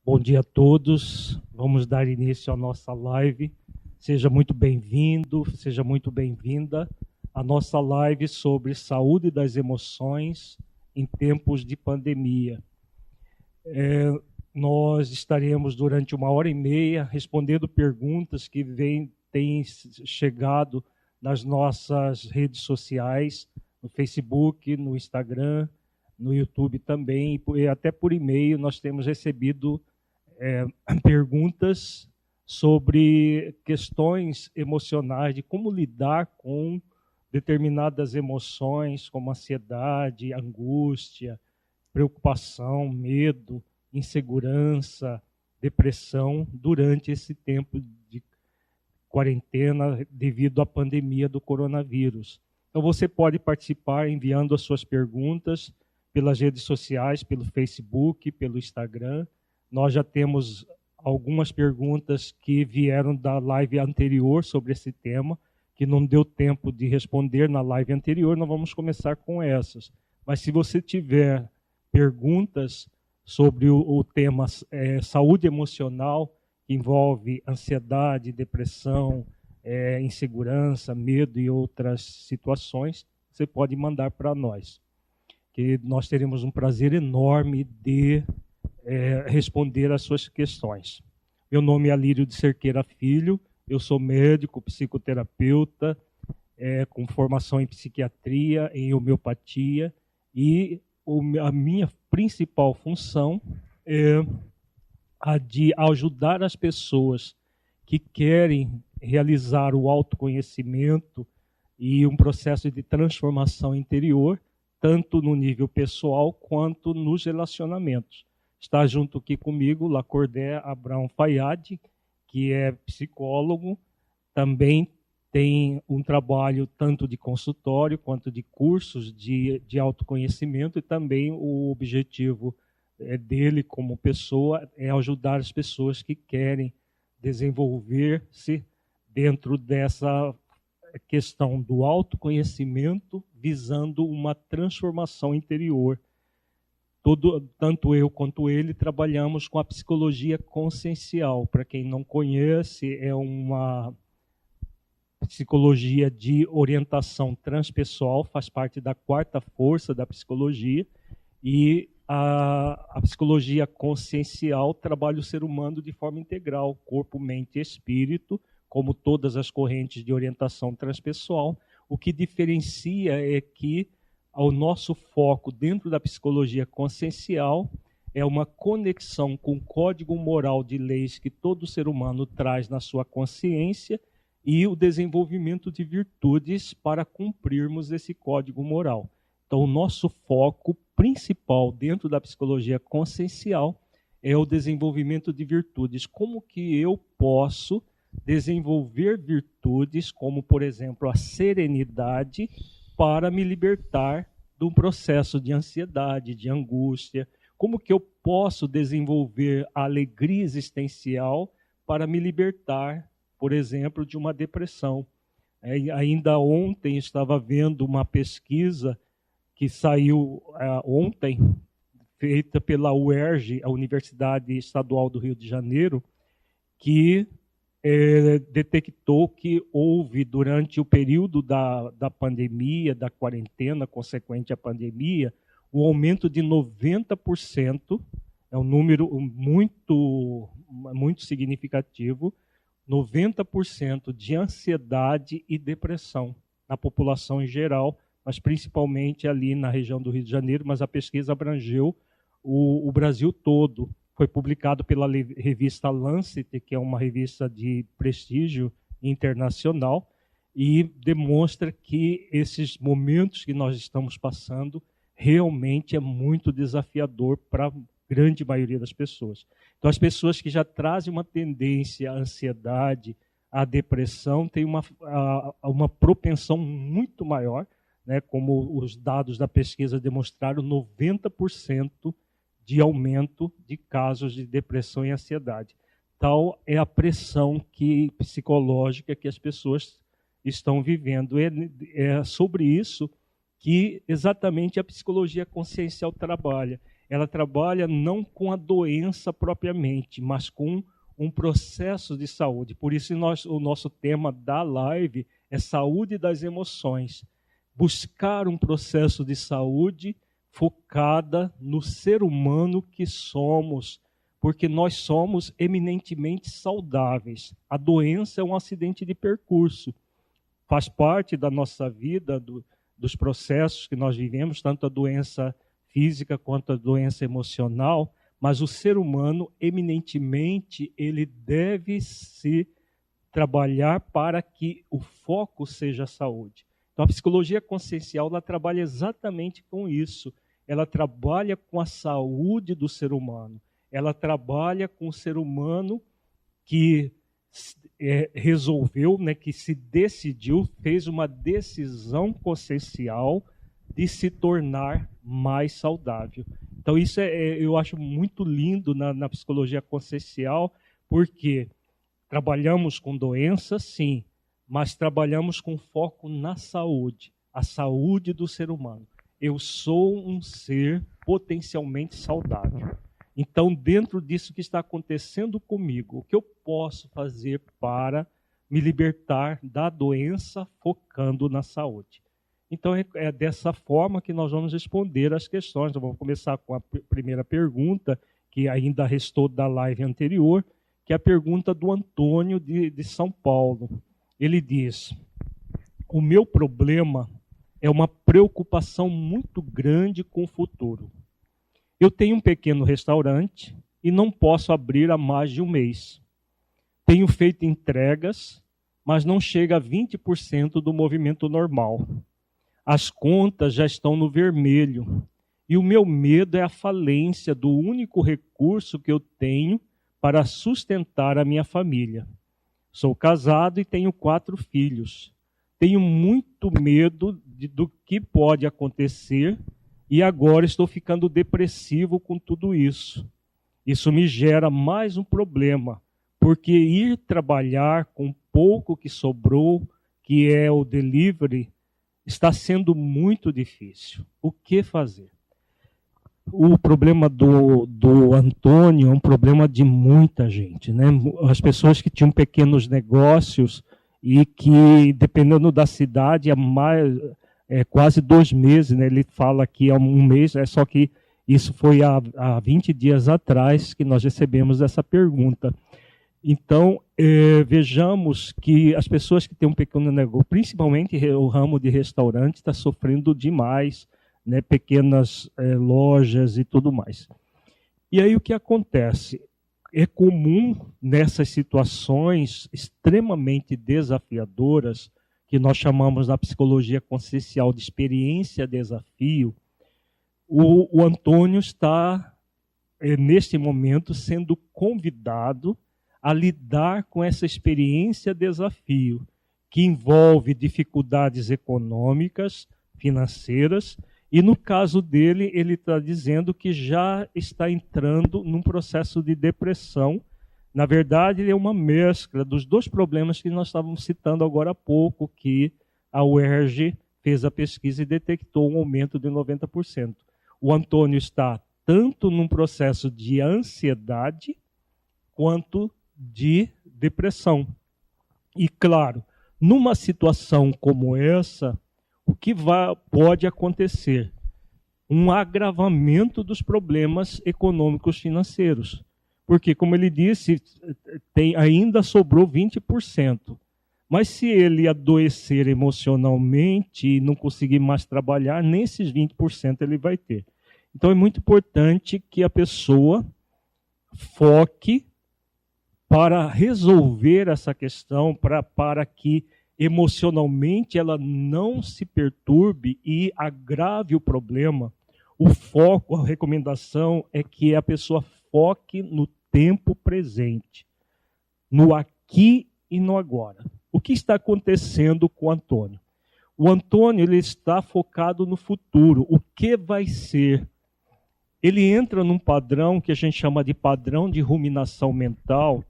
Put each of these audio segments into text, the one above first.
Bom dia a todos. Vamos dar início à nossa live. Seja muito bem-vindo, seja muito bem-vinda à nossa live sobre saúde das emoções em tempos de pandemia. Nós estaremos durante 1h30 respondendo perguntas que têm chegado nas nossas redes sociais, no Facebook, no Instagram, no YouTube também, e até por e-mail nós temos recebido perguntas sobre questões emocionais, de como lidar com determinadas emoções, como ansiedade, angústia, preocupação, medo, insegurança, depressão, durante esse tempo de quarentena devido à pandemia do coronavírus. Então você pode participar enviando as suas perguntas pelas redes sociais, pelo Facebook, pelo Instagram. Nós já temos algumas perguntas que vieram da live anterior sobre esse tema, que não deu tempo de responder na live anterior, nós vamos começar com essas. Mas se você tiver perguntas sobre o tema saúde emocional, que envolve ansiedade, depressão, insegurança, medo e outras situações, você pode mandar para nós, que nós teremos um prazer enorme de responder às suas questões. Meu nome é Alírio de Cerqueira Filho, eu sou médico, psicoterapeuta, com formação em psiquiatria, em homeopatia, e a minha principal função é a de ajudar as pessoas que querem realizar o autoconhecimento e um processo de transformação interior, tanto no nível pessoal quanto nos relacionamentos. Está junto aqui comigo Lacordé Abrão Fayad, que é psicólogo, também tem um trabalho tanto de consultório quanto de cursos de autoconhecimento, e também o objetivo dele como pessoa é ajudar as pessoas que querem desenvolver-se dentro dessa questão do autoconhecimento, visando uma transformação interior. Tanto eu quanto ele trabalhamos com a psicologia consciencial. Para quem não conhece, é uma psicologia de orientação transpessoal, faz parte da quarta força da psicologia, e a psicologia consciencial trabalha o ser humano de forma integral, corpo, mente e espírito, como todas as correntes de orientação transpessoal. O que diferencia é que o nosso foco dentro da psicologia consciencial é uma conexão com o código moral de leis que todo ser humano traz na sua consciência e o desenvolvimento de virtudes para cumprirmos esse código moral. Então, o nosso foco principal dentro da psicologia consciencial é o desenvolvimento de virtudes. Como que eu posso desenvolver virtudes, como, por exemplo, a serenidade, para me libertar de um processo de ansiedade, de angústia? Como que eu posso desenvolver a alegria existencial para me libertar, por exemplo, de uma depressão? Ainda ontem estava vendo uma pesquisa que saiu ontem, feita pela UERJ, a Universidade Estadual do Rio de Janeiro, que detectou que houve, durante o período da pandemia, da quarentena consequente à pandemia, um aumento de 90%, é um número muito, muito significativo, 90% de ansiedade e depressão na população em geral, mas principalmente ali na região do Rio de Janeiro, mas a pesquisa abrangeu o Brasil todo. Foi publicado pela revista Lancet, que é uma revista de prestígio internacional, e demonstra que esses momentos que nós estamos passando realmente é muito desafiador para a grande maioria das pessoas. Então, as pessoas que já trazem uma tendência à ansiedade, à depressão, têm uma propensão muito maior, né, como os dados da pesquisa demonstraram, 90% de aumento de casos de depressão e ansiedade. Tal é a pressão psicológica que as pessoas estão vivendo. É sobre isso que exatamente a psicologia consciencial trabalha. ela trabalha não com a doença propriamente, mas com um processo de saúde. Por isso o nosso tema da live é saúde das emoções. Buscar um processo de saúde focada no ser humano que somos, porque nós somos eminentemente saudáveis. A doença é um acidente de percurso. Faz parte da nossa vida, dos processos que nós vivemos, tanto a doença física quanto a doença emocional, mas o ser humano, eminentemente, ele deve se trabalhar para que o foco seja a saúde. Então, a psicologia consciencial, ela trabalha exatamente com isso. Ela trabalha com a saúde do ser humano. Ela trabalha com o ser humano que resolveu, que se decidiu, fez uma decisão consciencial de se tornar mais saudável. Então, isso eu acho muito lindo na psicologia consciencial, porque trabalhamos com doenças, sim, mas trabalhamos com foco na saúde, a saúde do ser humano. Eu sou um ser potencialmente saudável. Então, dentro disso que está acontecendo comigo, o que eu posso fazer para me libertar da doença focando na saúde? Então, é dessa forma que nós vamos responder as questões. Então, vamos começar com a primeira pergunta, que ainda restou da live anterior, que é a pergunta do Antônio de São Paulo. Ele diz: o meu problema é uma preocupação muito grande com o futuro. Eu tenho um pequeno restaurante e não posso abrir há mais de um mês. Tenho feito entregas, mas não chega a 20% do movimento normal. As contas já estão no vermelho e o meu medo é a falência do único recurso que eu tenho para sustentar a minha família. Sou casado e tenho 4 filhos. Tenho muito medo do que pode acontecer e agora estou ficando depressivo com tudo isso. Isso me gera mais um problema, porque ir trabalhar com pouco que sobrou, que é o delivery, está sendo muito difícil. O que fazer? O problema do Antônio é um problema de muita gente, né? As pessoas que tinham pequenos negócios e que, dependendo da cidade, quase 2 meses, né? Ele fala que é um mês, só que isso foi há 20 dias atrás que nós recebemos essa pergunta. Então, vejamos que as pessoas que têm um pequeno negócio, principalmente o ramo de restaurante, está sofrendo demais, né? Pequenas lojas e tudo mais. E aí o que acontece? É comum nessas situações extremamente desafiadoras, que nós chamamos na psicologia consciencial de experiência-desafio, o Antônio está, neste momento, sendo convidado a lidar com essa experiência-desafio, que envolve dificuldades econômicas, financeiras, e no caso dele, ele está dizendo que já está entrando num processo de depressão. Na verdade, ele é uma mescla dos 2 problemas que nós estávamos citando agora há pouco, que a UERJ fez a pesquisa e detectou um aumento de 90%. O Antônio está tanto num processo de ansiedade quanto de depressão. E, claro, numa situação como essa, o que pode acontecer? Um agravamento dos problemas econômicos financeiros. Porque, como ele disse, ainda sobrou 20%. Mas se ele adoecer emocionalmente e não conseguir mais trabalhar, nesses 20% ele vai ter. Então é muito importante que a pessoa foque para resolver essa questão, para que emocionalmente ela não se perturbe e agrave o problema. O foco, a recomendação é que a pessoa foque no tempo presente, no aqui e no agora. O que está acontecendo com o Antônio? O Antônio ele está focado no futuro. O que vai ser? Ele entra num padrão que a gente chama de padrão de ruminação mental,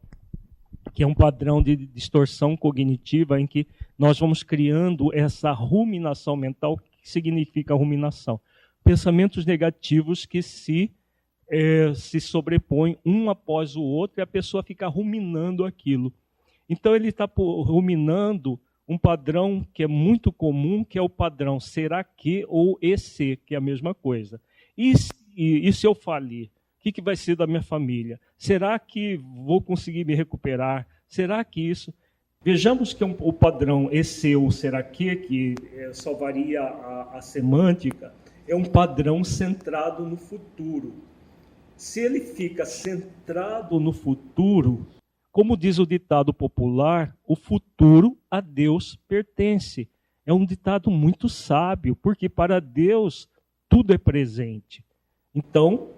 que é um padrão de distorção cognitiva em que nós vamos criando essa ruminação mental. O que significa ruminação? Pensamentos negativos que se se sobrepõem um após o outro e a pessoa fica ruminando aquilo. Então ele está ruminando um padrão que é muito comum, que é o padrão será que ou esse, que é a mesma coisa. E se eu falir? O que vai ser da minha família? Será que vou conseguir me recuperar? Será que isso... Vejamos que o padrão esse ou será que só varia a semântica, é um padrão centrado no futuro. Se ele fica centrado no futuro, como diz o ditado popular, o futuro a Deus pertence. É um ditado muito sábio, porque para Deus tudo é presente. Então,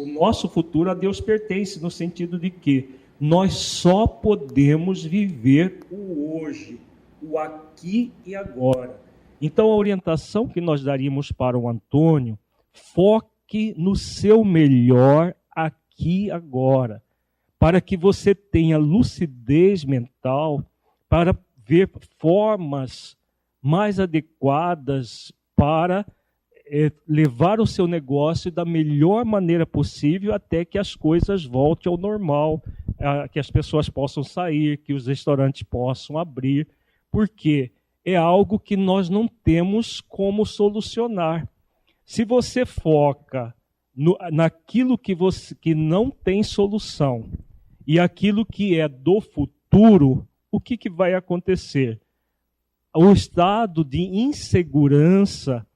o nosso futuro a Deus pertence, no sentido de que nós só podemos viver o hoje, o aqui e agora. Então, a orientação que nós daríamos para o Antônio, foque no seu melhor aqui e agora, para que você tenha lucidez mental para ver formas mais adequadas para levar o seu negócio da melhor maneira possível até que as coisas voltem ao normal, que as pessoas possam sair, que os restaurantes possam abrir, porque é algo que nós não temos como solucionar. Se você foca naquilo que não tem solução e aquilo que é do futuro, o que vai acontecer? O estado de insegurança,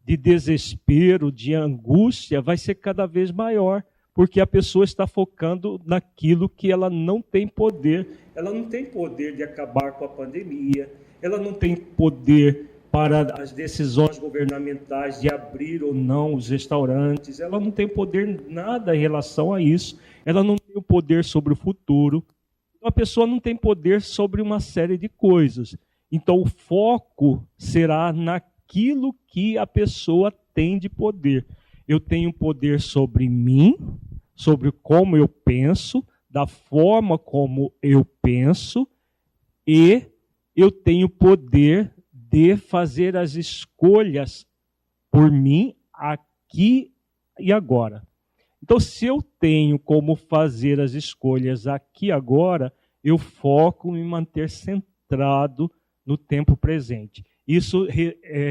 de desespero, de angústia vai ser cada vez maior, porque a pessoa está focando naquilo que ela não tem poder. Ela não tem poder de acabar com a pandemia, ela não tem poder para as decisões governamentais de abrir ou não os restaurantes, ela não tem poder nada em relação a isso, ela não tem o poder sobre o futuro, a pessoa não tem poder sobre uma série de coisas. Então o foco será naquilo que a pessoa tem de poder. Eu tenho poder sobre mim, sobre como eu penso, da forma como eu penso, e eu tenho poder de fazer as escolhas por mim aqui e agora. Então, se eu tenho como fazer as escolhas aqui e agora, eu foco em manter centrado no tempo presente. Isso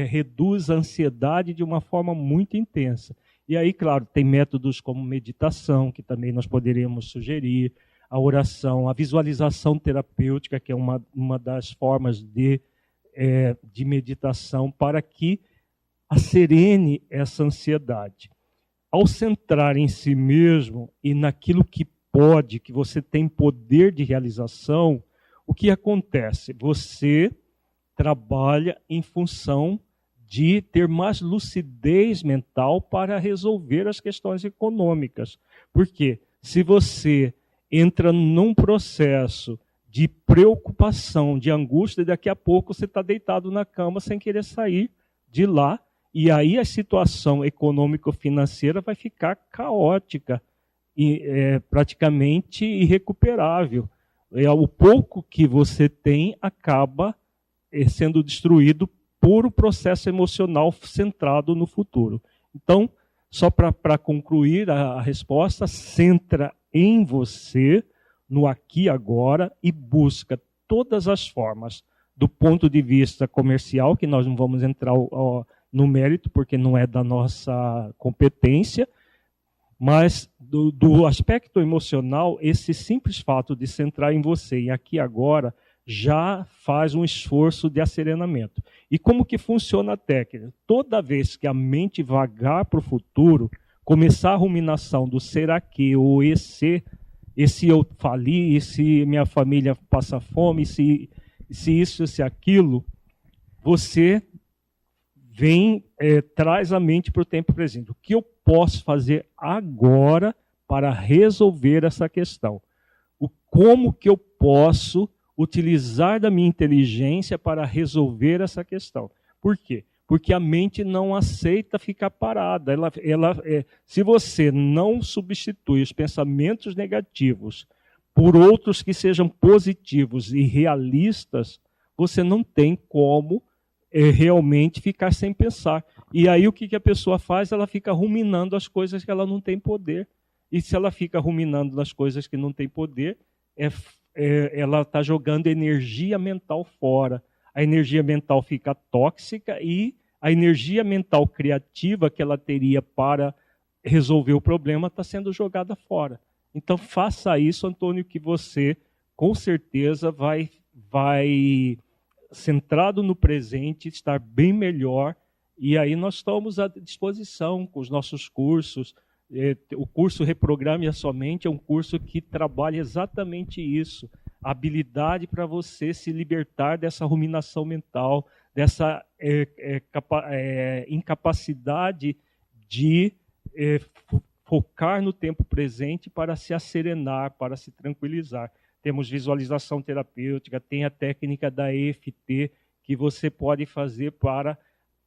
reduz a ansiedade de uma forma muito intensa. E aí, claro, tem métodos como meditação, que também nós poderíamos sugerir, a oração, a visualização terapêutica, que é uma das formas de meditação, para que acerene essa ansiedade. Ao centrar em si mesmo e naquilo que pode, que você tem poder de realização, o que acontece? Você trabalha em função de ter mais lucidez mental para resolver as questões econômicas. Por quê? Se você entra num processo de preocupação, de angústia, e daqui a pouco você está deitado na cama sem querer sair de lá, e aí a situação econômico-financeira vai ficar caótica e praticamente irrecuperável. O pouco que você tem acaba sendo destruído por um processo emocional centrado no futuro. Então, só para concluir a resposta, centra em você, no aqui e agora, e busca todas as formas, do ponto de vista comercial, que nós não vamos entrar no mérito, porque não é da nossa competência, mas do aspecto emocional, esse simples fato de centrar em você e aqui e agora já faz um esforço de aserenamento. E como que funciona a técnica? Toda vez que a mente vagar para o futuro, começar a ruminação do será que ou esse eu fali, e se minha família passa fome, se isso, se aquilo, você traz a mente para o tempo presente. O que eu posso fazer agora para resolver essa questão? Como que eu posso utilizar da minha inteligência para resolver essa questão? Por quê? Porque a mente não aceita ficar parada. Se você não substitui os pensamentos negativos por outros que sejam positivos e realistas, você não tem como realmente ficar sem pensar. E aí o que a pessoa faz? Ela fica ruminando as coisas que ela não tem poder. E se ela fica ruminando nas coisas que não tem poder, ela está jogando energia mental fora. A energia mental fica tóxica e a energia mental criativa que ela teria para resolver o problema está sendo jogada fora. Então faça isso, Antônio, que você com certeza vai centrado no presente, estar bem melhor. E aí nós estamos à disposição com os nossos cursos. O curso Reprograme a Sua Mente é um curso que trabalha exatamente isso, a habilidade para você se libertar dessa ruminação mental, dessa incapacidade de focar no tempo presente para se asserenar, para se tranquilizar. Temos visualização terapêutica, tem a técnica da EFT que você pode fazer para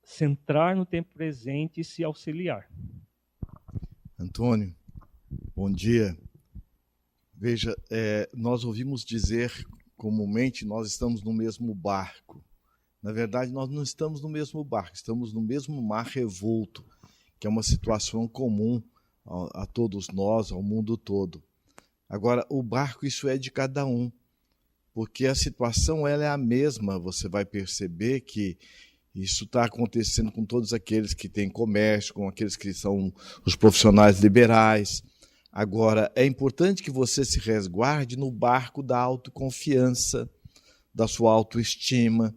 centrar no tempo presente e se auxiliar. Antônio, bom dia. Veja, nós ouvimos dizer comumente, nós estamos no mesmo barco. Na verdade, nós não estamos no mesmo barco, estamos no mesmo mar revolto, que é uma situação comum a todos nós, ao mundo todo. Agora, o barco, isso é de cada um, porque a situação ela é a mesma. Você vai perceber que isso está acontecendo com todos aqueles que têm comércio, com aqueles que são os profissionais liberais. Agora, é importante que você se resguarde no barco da autoconfiança, da sua autoestima.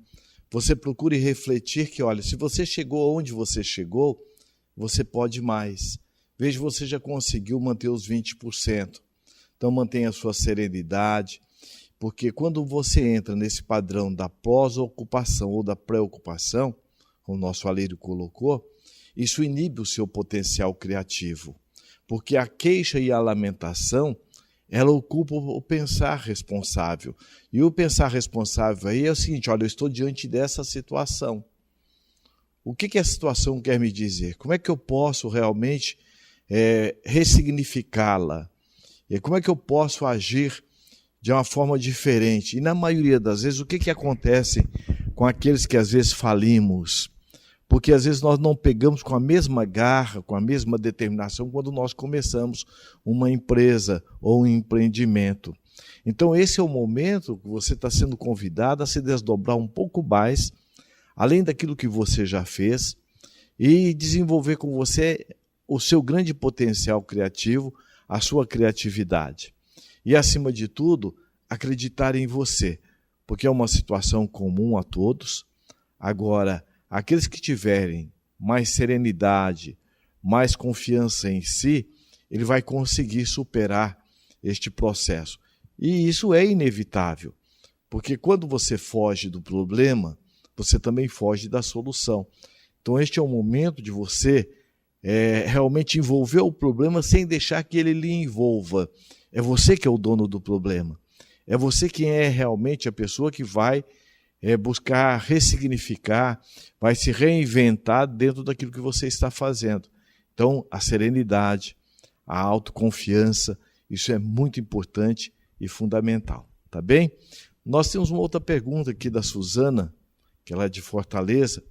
Você procure refletir que, olha, se você chegou onde você chegou, você pode mais. Veja, você já conseguiu manter os 20%. Então, mantenha a sua serenidade, porque quando você entra nesse padrão da pós-ocupação ou da pré-ocupação, como o nosso Alírio colocou, isso inibe o seu potencial criativo, porque a queixa e a lamentação, ela ocupa o pensar responsável. E o pensar responsável aí é o seguinte, olha, eu estou diante dessa situação. O que a situação quer me dizer? Como é que eu posso realmente ressignificá-la? E como é que eu posso agir de uma forma diferente? E na maioria das vezes, o que acontece com aqueles que às vezes falimos? Porque às vezes nós não pegamos com a mesma garra, com a mesma determinação quando nós começamos uma empresa ou um empreendimento. Então esse é o momento que você está sendo convidado a se desdobrar um pouco mais, além daquilo que você já fez, e desenvolver com você o seu grande potencial criativo, a sua criatividade. E, acima de tudo, acreditar em você, porque é uma situação comum a todos. Agora, aqueles que tiverem mais serenidade, mais confiança em si, ele vai conseguir superar este processo. E isso é inevitável, porque quando você foge do problema, você também foge da solução. Então, este é o momento de você realmente envolver o problema sem deixar que ele lhe envolva. É você que é o dono do problema. É você quem é realmente a pessoa que vai buscar ressignificar, vai se reinventar dentro daquilo que você está fazendo. Então, a serenidade, a autoconfiança, isso é muito importante e fundamental. Tá bem? Nós temos uma outra pergunta aqui da Suzana, que ela é de Fortaleza.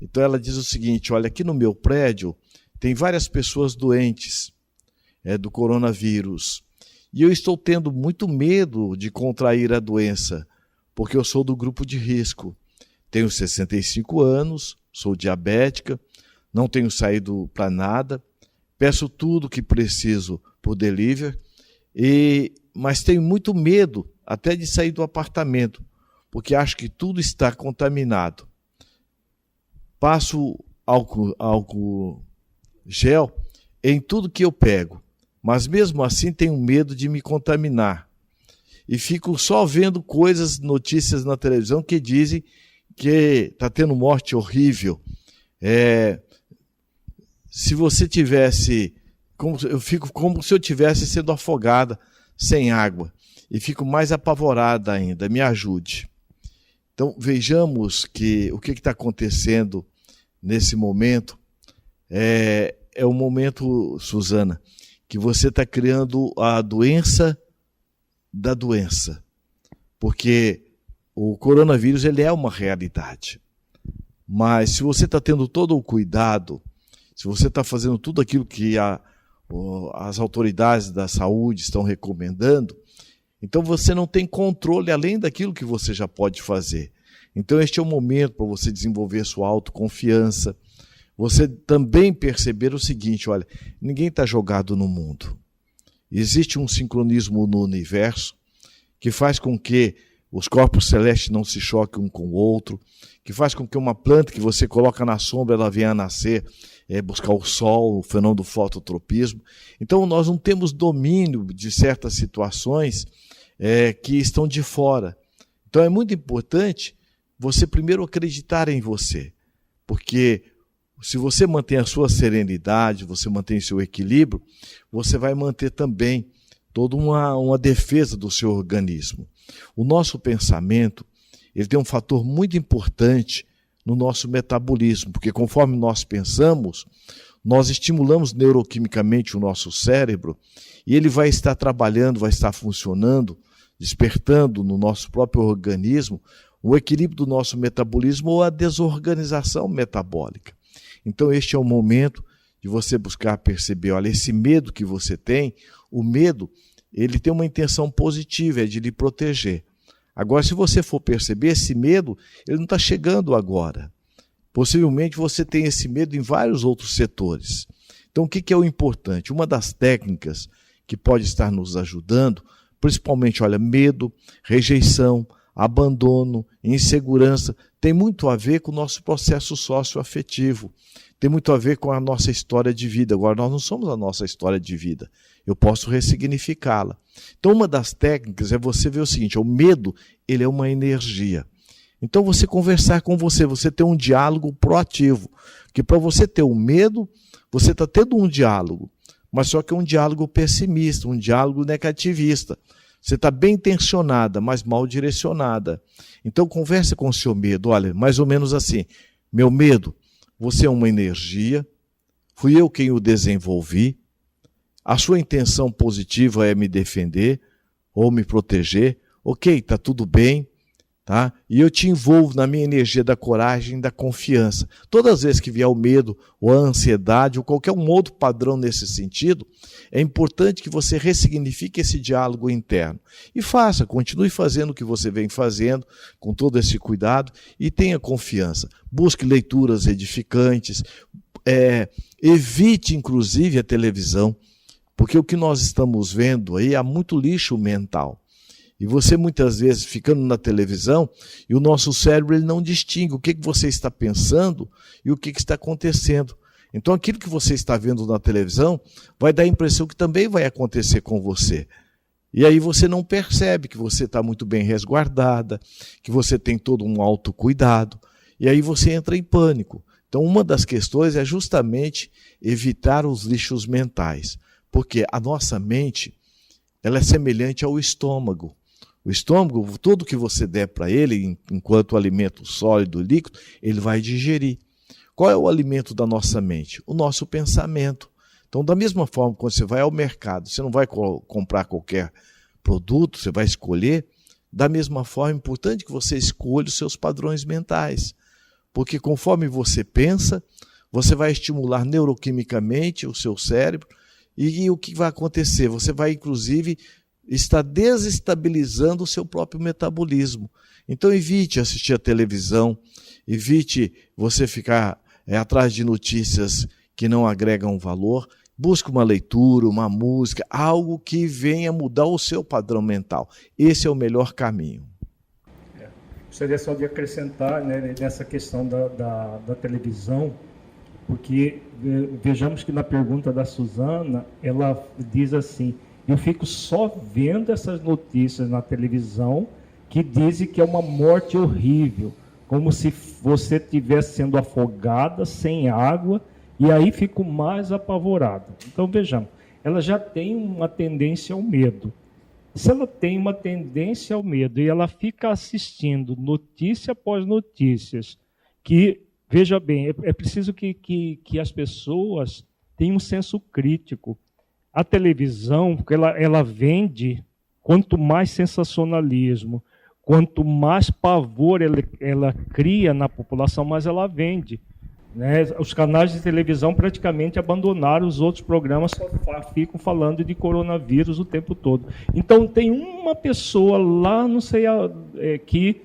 Então, ela diz o seguinte, olha, aqui no meu prédio tem várias pessoas doentes do coronavírus. E eu estou tendo muito medo de contrair a doença, porque eu sou do grupo de risco. Tenho 65 anos, sou diabética, não tenho saído para nada, peço tudo que preciso por delivery, mas tenho muito medo até de sair do apartamento, porque acho que tudo está contaminado. Passo álcool gel em tudo que eu pego, mas mesmo assim tenho medo de me contaminar. E fico só vendo notícias na televisão que dizem que está tendo morte horrível. Se você tivesse... eu fico como se eu tivesse sendo afogada sem água. E fico mais apavorada ainda. Me ajude. Então, vejamos o que está acontecendo nesse momento. É o momento, Suzana, que você está criando a doença da doença. Porque o coronavírus ele é uma realidade. Mas se você está tendo todo o cuidado, se você está fazendo tudo aquilo que as autoridades da saúde estão recomendando, então você não tem controle além daquilo que você já pode fazer. Então este é o momento para você desenvolver sua autoconfiança, você também perceber o seguinte, olha, ninguém está jogado no mundo. Existe um sincronismo no universo que faz com que os corpos celestes não se choquem um com o outro, que faz com que uma planta que você coloca na sombra, ela venha a nascer, buscar o sol, o fenômeno do fototropismo. Então nós não temos domínio de certas situações que estão de fora. Então é muito importante você primeiro acreditar em você, porque se você mantém a sua serenidade, você mantém seu equilíbrio, você vai manter também toda uma defesa do seu organismo. O nosso pensamento, ele tem um fator muito importante no nosso metabolismo, porque conforme nós pensamos, nós estimulamos neuroquimicamente o nosso cérebro e ele vai estar trabalhando, vai estar funcionando, despertando no nosso próprio organismo o equilíbrio do nosso metabolismo ou a desorganização metabólica. Então este é o momento de você buscar perceber, olha, esse medo que você tem, o medo, ele tem uma intenção positiva, é de lhe proteger. Agora, se você for perceber, esse medo, ele não está chegando agora. Possivelmente você tem esse medo em vários outros setores. Então, o que é o importante? Uma das técnicas que pode estar nos ajudando, principalmente, olha, medo, rejeição, abandono, insegurança, tem muito a ver com o nosso processo socioafetivo, tem muito a ver com a nossa história de vida. Agora, nós não somos a nossa história de vida, eu posso ressignificá-la. Então, uma das técnicas é você ver o seguinte, o medo, ele é uma energia. Então, você conversar com você ter um diálogo proativo, que para você ter o medo, você está tendo um diálogo, mas só que é um diálogo pessimista, um diálogo negativista. Você está bem intencionada, mas mal direcionada. Então converse com o seu medo. Olha, mais ou menos assim. Meu medo, você é uma energia, fui eu quem o desenvolvi. A sua intenção positiva é me defender ou me proteger. Ok, está tudo bem. Tá? E eu te envolvo na minha energia da coragem e da confiança. Todas as vezes que vier o medo, ou a ansiedade, ou qualquer um outro padrão nesse sentido, é importante que você ressignifique esse diálogo interno. E continue fazendo o que você vem fazendo, com todo esse cuidado, e tenha confiança. Busque leituras edificantes, evite inclusive a televisão, porque o que nós estamos vendo aí há muito lixo mental. E você muitas vezes ficando na televisão e o nosso cérebro ele não distingue o que você está pensando e o que está acontecendo. Então aquilo que você está vendo na televisão vai dar a impressão que também vai acontecer com você. E aí você não percebe que você está muito bem resguardada, que você tem todo um autocuidado, e aí você entra em pânico. Então uma das questões é justamente evitar os lixos mentais, porque a nossa mente ela é semelhante ao estômago. O estômago, tudo que você der para ele, enquanto alimento sólido, líquido, ele vai digerir. Qual é o alimento da nossa mente? O nosso pensamento. Então, da mesma forma, quando você vai ao mercado, você não vai comprar qualquer produto, você vai escolher. Da mesma forma, é importante que você escolha os seus padrões mentais. Porque conforme você pensa, você vai estimular neuroquimicamente o seu cérebro. E o que vai acontecer? Você vai, inclusive, estar desestabilizando o seu próprio metabolismo. Então evite assistir a televisão, evite você ficar atrás de notícias que não agregam valor. Busque uma leitura, uma música, algo que venha mudar o seu padrão mental. Esse é o melhor caminho. Gostaria só de acrescentar, né, nessa questão da televisão, porque vejamos que na pergunta da Suzana, ela diz assim, eu fico só vendo essas notícias na televisão que dizem que é uma morte horrível, como se você estivesse sendo afogada, sem água, e aí fico mais apavorado. Então vejamos, ela já tem uma tendência ao medo. Se ela tem uma tendência ao medo e ela fica assistindo notícia após notícias, que, veja bem, é preciso que as pessoas tenham um senso crítico. A televisão, porque ela vende, quanto mais sensacionalismo, quanto mais pavor ela cria na população, mais ela vende. Né? Os canais de televisão praticamente abandonaram os outros programas, só ficam falando de coronavírus o tempo todo. Então, tem uma pessoa lá, não sei, que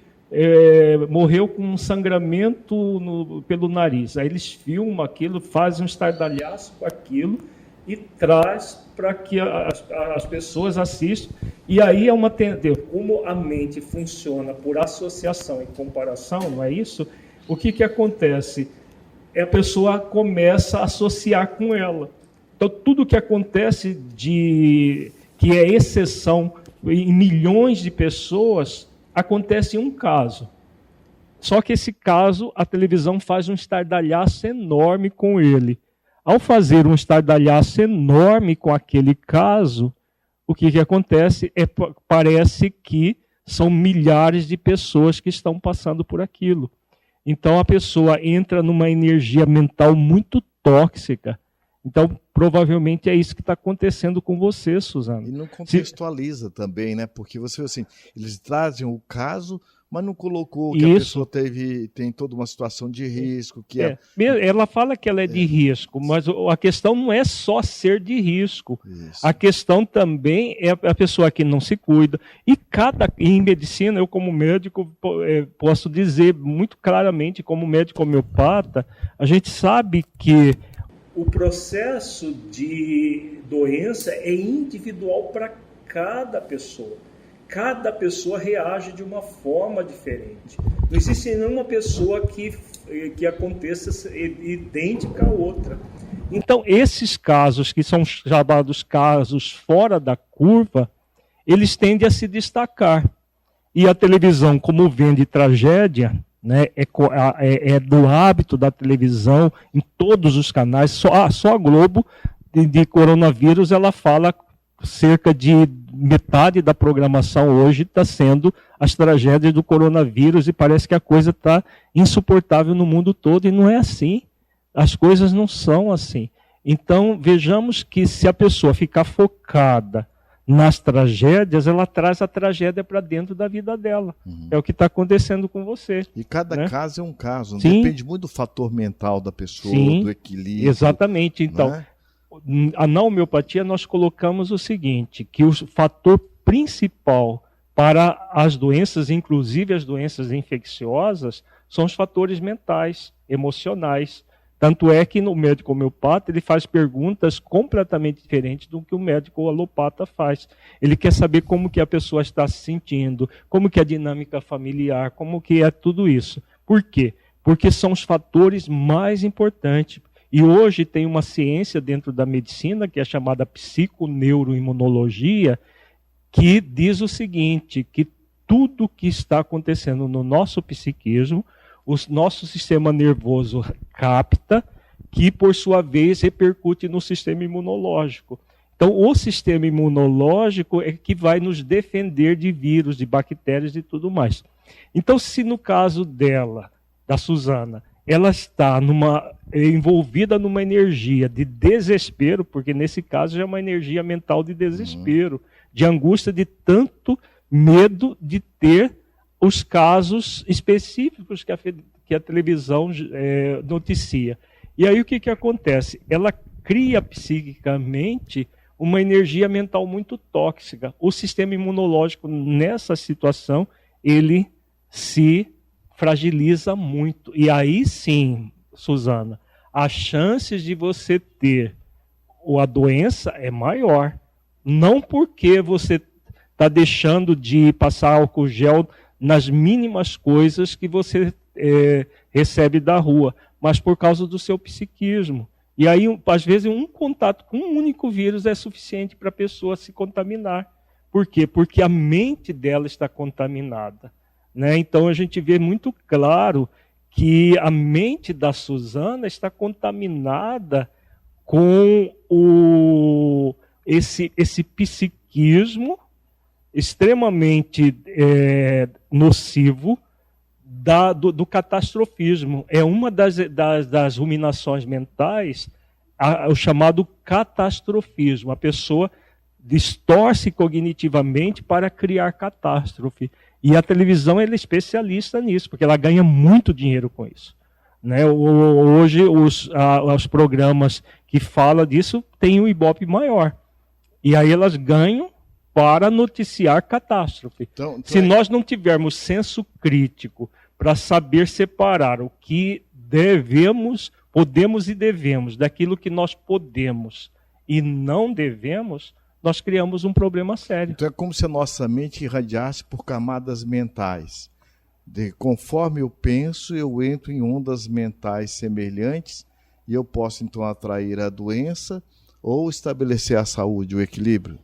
morreu com um sangramento pelo nariz. Aí eles filmam aquilo, fazem um estardalhaço com aquilo e traz para que as pessoas assistam. E aí é uma tendência. Como a mente funciona por associação e comparação, não é isso? O que acontece? A pessoa começa a associar com ela. Então, tudo que acontece que é exceção em milhões de pessoas, acontece em um caso. Só que esse caso, a televisão faz um estardalhaço enorme com ele. Ao fazer um estardalhaço enorme com aquele caso, o que acontece? Parece que são milhares de pessoas que estão passando por aquilo. Então, a pessoa entra numa energia mental muito tóxica. Então, provavelmente é isso que está acontecendo com você, Suzana. E não contextualiza também, né? Porque você, assim, eles trazem o caso, mas não colocou que a pessoa tem toda uma situação de risco. Ela fala que ela é de risco, mas a questão não é só ser de risco. Isso. A questão também é a pessoa que não se cuida. E em medicina, eu como médico posso dizer muito claramente, como médico homeopata, a gente sabe que o processo de doença é individual para cada pessoa. Cada pessoa reage de uma forma diferente. Não existe nenhuma pessoa que aconteça idêntica à outra. Então, esses casos, que são chamados casos fora da curva, eles tendem a se destacar. E a televisão, como vende tragédia, né, é do hábito da televisão, em todos os canais, só a Globo, de coronavírus, ela fala cerca de metade da programação hoje está sendo as tragédias do coronavírus e parece que a coisa está insuportável no mundo todo e não é assim. As coisas não são assim. Então, vejamos que se a pessoa ficar focada nas tragédias, ela traz a tragédia para dentro da vida dela. Uhum. É o que está acontecendo com você. E cada caso é um caso. Depende muito do fator mental da pessoa, do equilíbrio. Exatamente. Então, na homeopatia nós colocamos o seguinte, que o fator principal para as doenças, inclusive as doenças infecciosas, são os fatores mentais, emocionais. Tanto é que no médico homeopata ele faz perguntas completamente diferentes do que o médico alopata faz. Ele quer saber como que a pessoa está se sentindo, como que é a dinâmica familiar, como que é tudo isso. Por quê? Porque são os fatores mais importantes. E hoje tem uma ciência dentro da medicina, que é chamada psiconeuroimunologia, que diz o seguinte, que tudo que está acontecendo no nosso psiquismo, o nosso sistema nervoso capta, que por sua vez repercute no sistema imunológico. Então, o sistema imunológico é que vai nos defender de vírus, de bactérias e tudo mais. Então, se no caso dela, da Suzana, ela está envolvida numa energia de desespero, porque nesse caso já é uma energia mental de desespero, de angústia, de tanto medo de ter os casos específicos que a televisão noticia. E aí o que acontece? Ela cria psiquicamente uma energia mental muito tóxica. O sistema imunológico, nessa situação, ele se fragiliza muito. E aí sim, Suzana, as chances de você ter a doença é maior. Não porque você está deixando de passar álcool gel nas mínimas coisas que você recebe da rua, mas por causa do seu psiquismo. E aí, às vezes, um contato com um único vírus é suficiente para a pessoa se contaminar. Por quê? Porque a mente dela está contaminada. Né? Então, a gente vê muito claro que a mente da Suzana está contaminada com esse psiquismo extremamente nocivo do catastrofismo. É uma das ruminações mentais, o chamado catastrofismo. A pessoa distorce cognitivamente para criar catástrofe. E a televisão ela é especialista nisso, porque ela ganha muito dinheiro com isso. Né? Hoje, os programas que falam disso têm um ibope maior. E aí elas ganham para noticiar catástrofe. Se nós não tivermos senso crítico para saber separar o que podemos e devemos, daquilo que nós podemos e não devemos, nós criamos um problema sério. Então é como se a nossa mente irradiasse por camadas mentais. Conforme eu penso, eu entro em ondas mentais semelhantes e eu posso então atrair a doença ou estabelecer a saúde, o equilíbrio.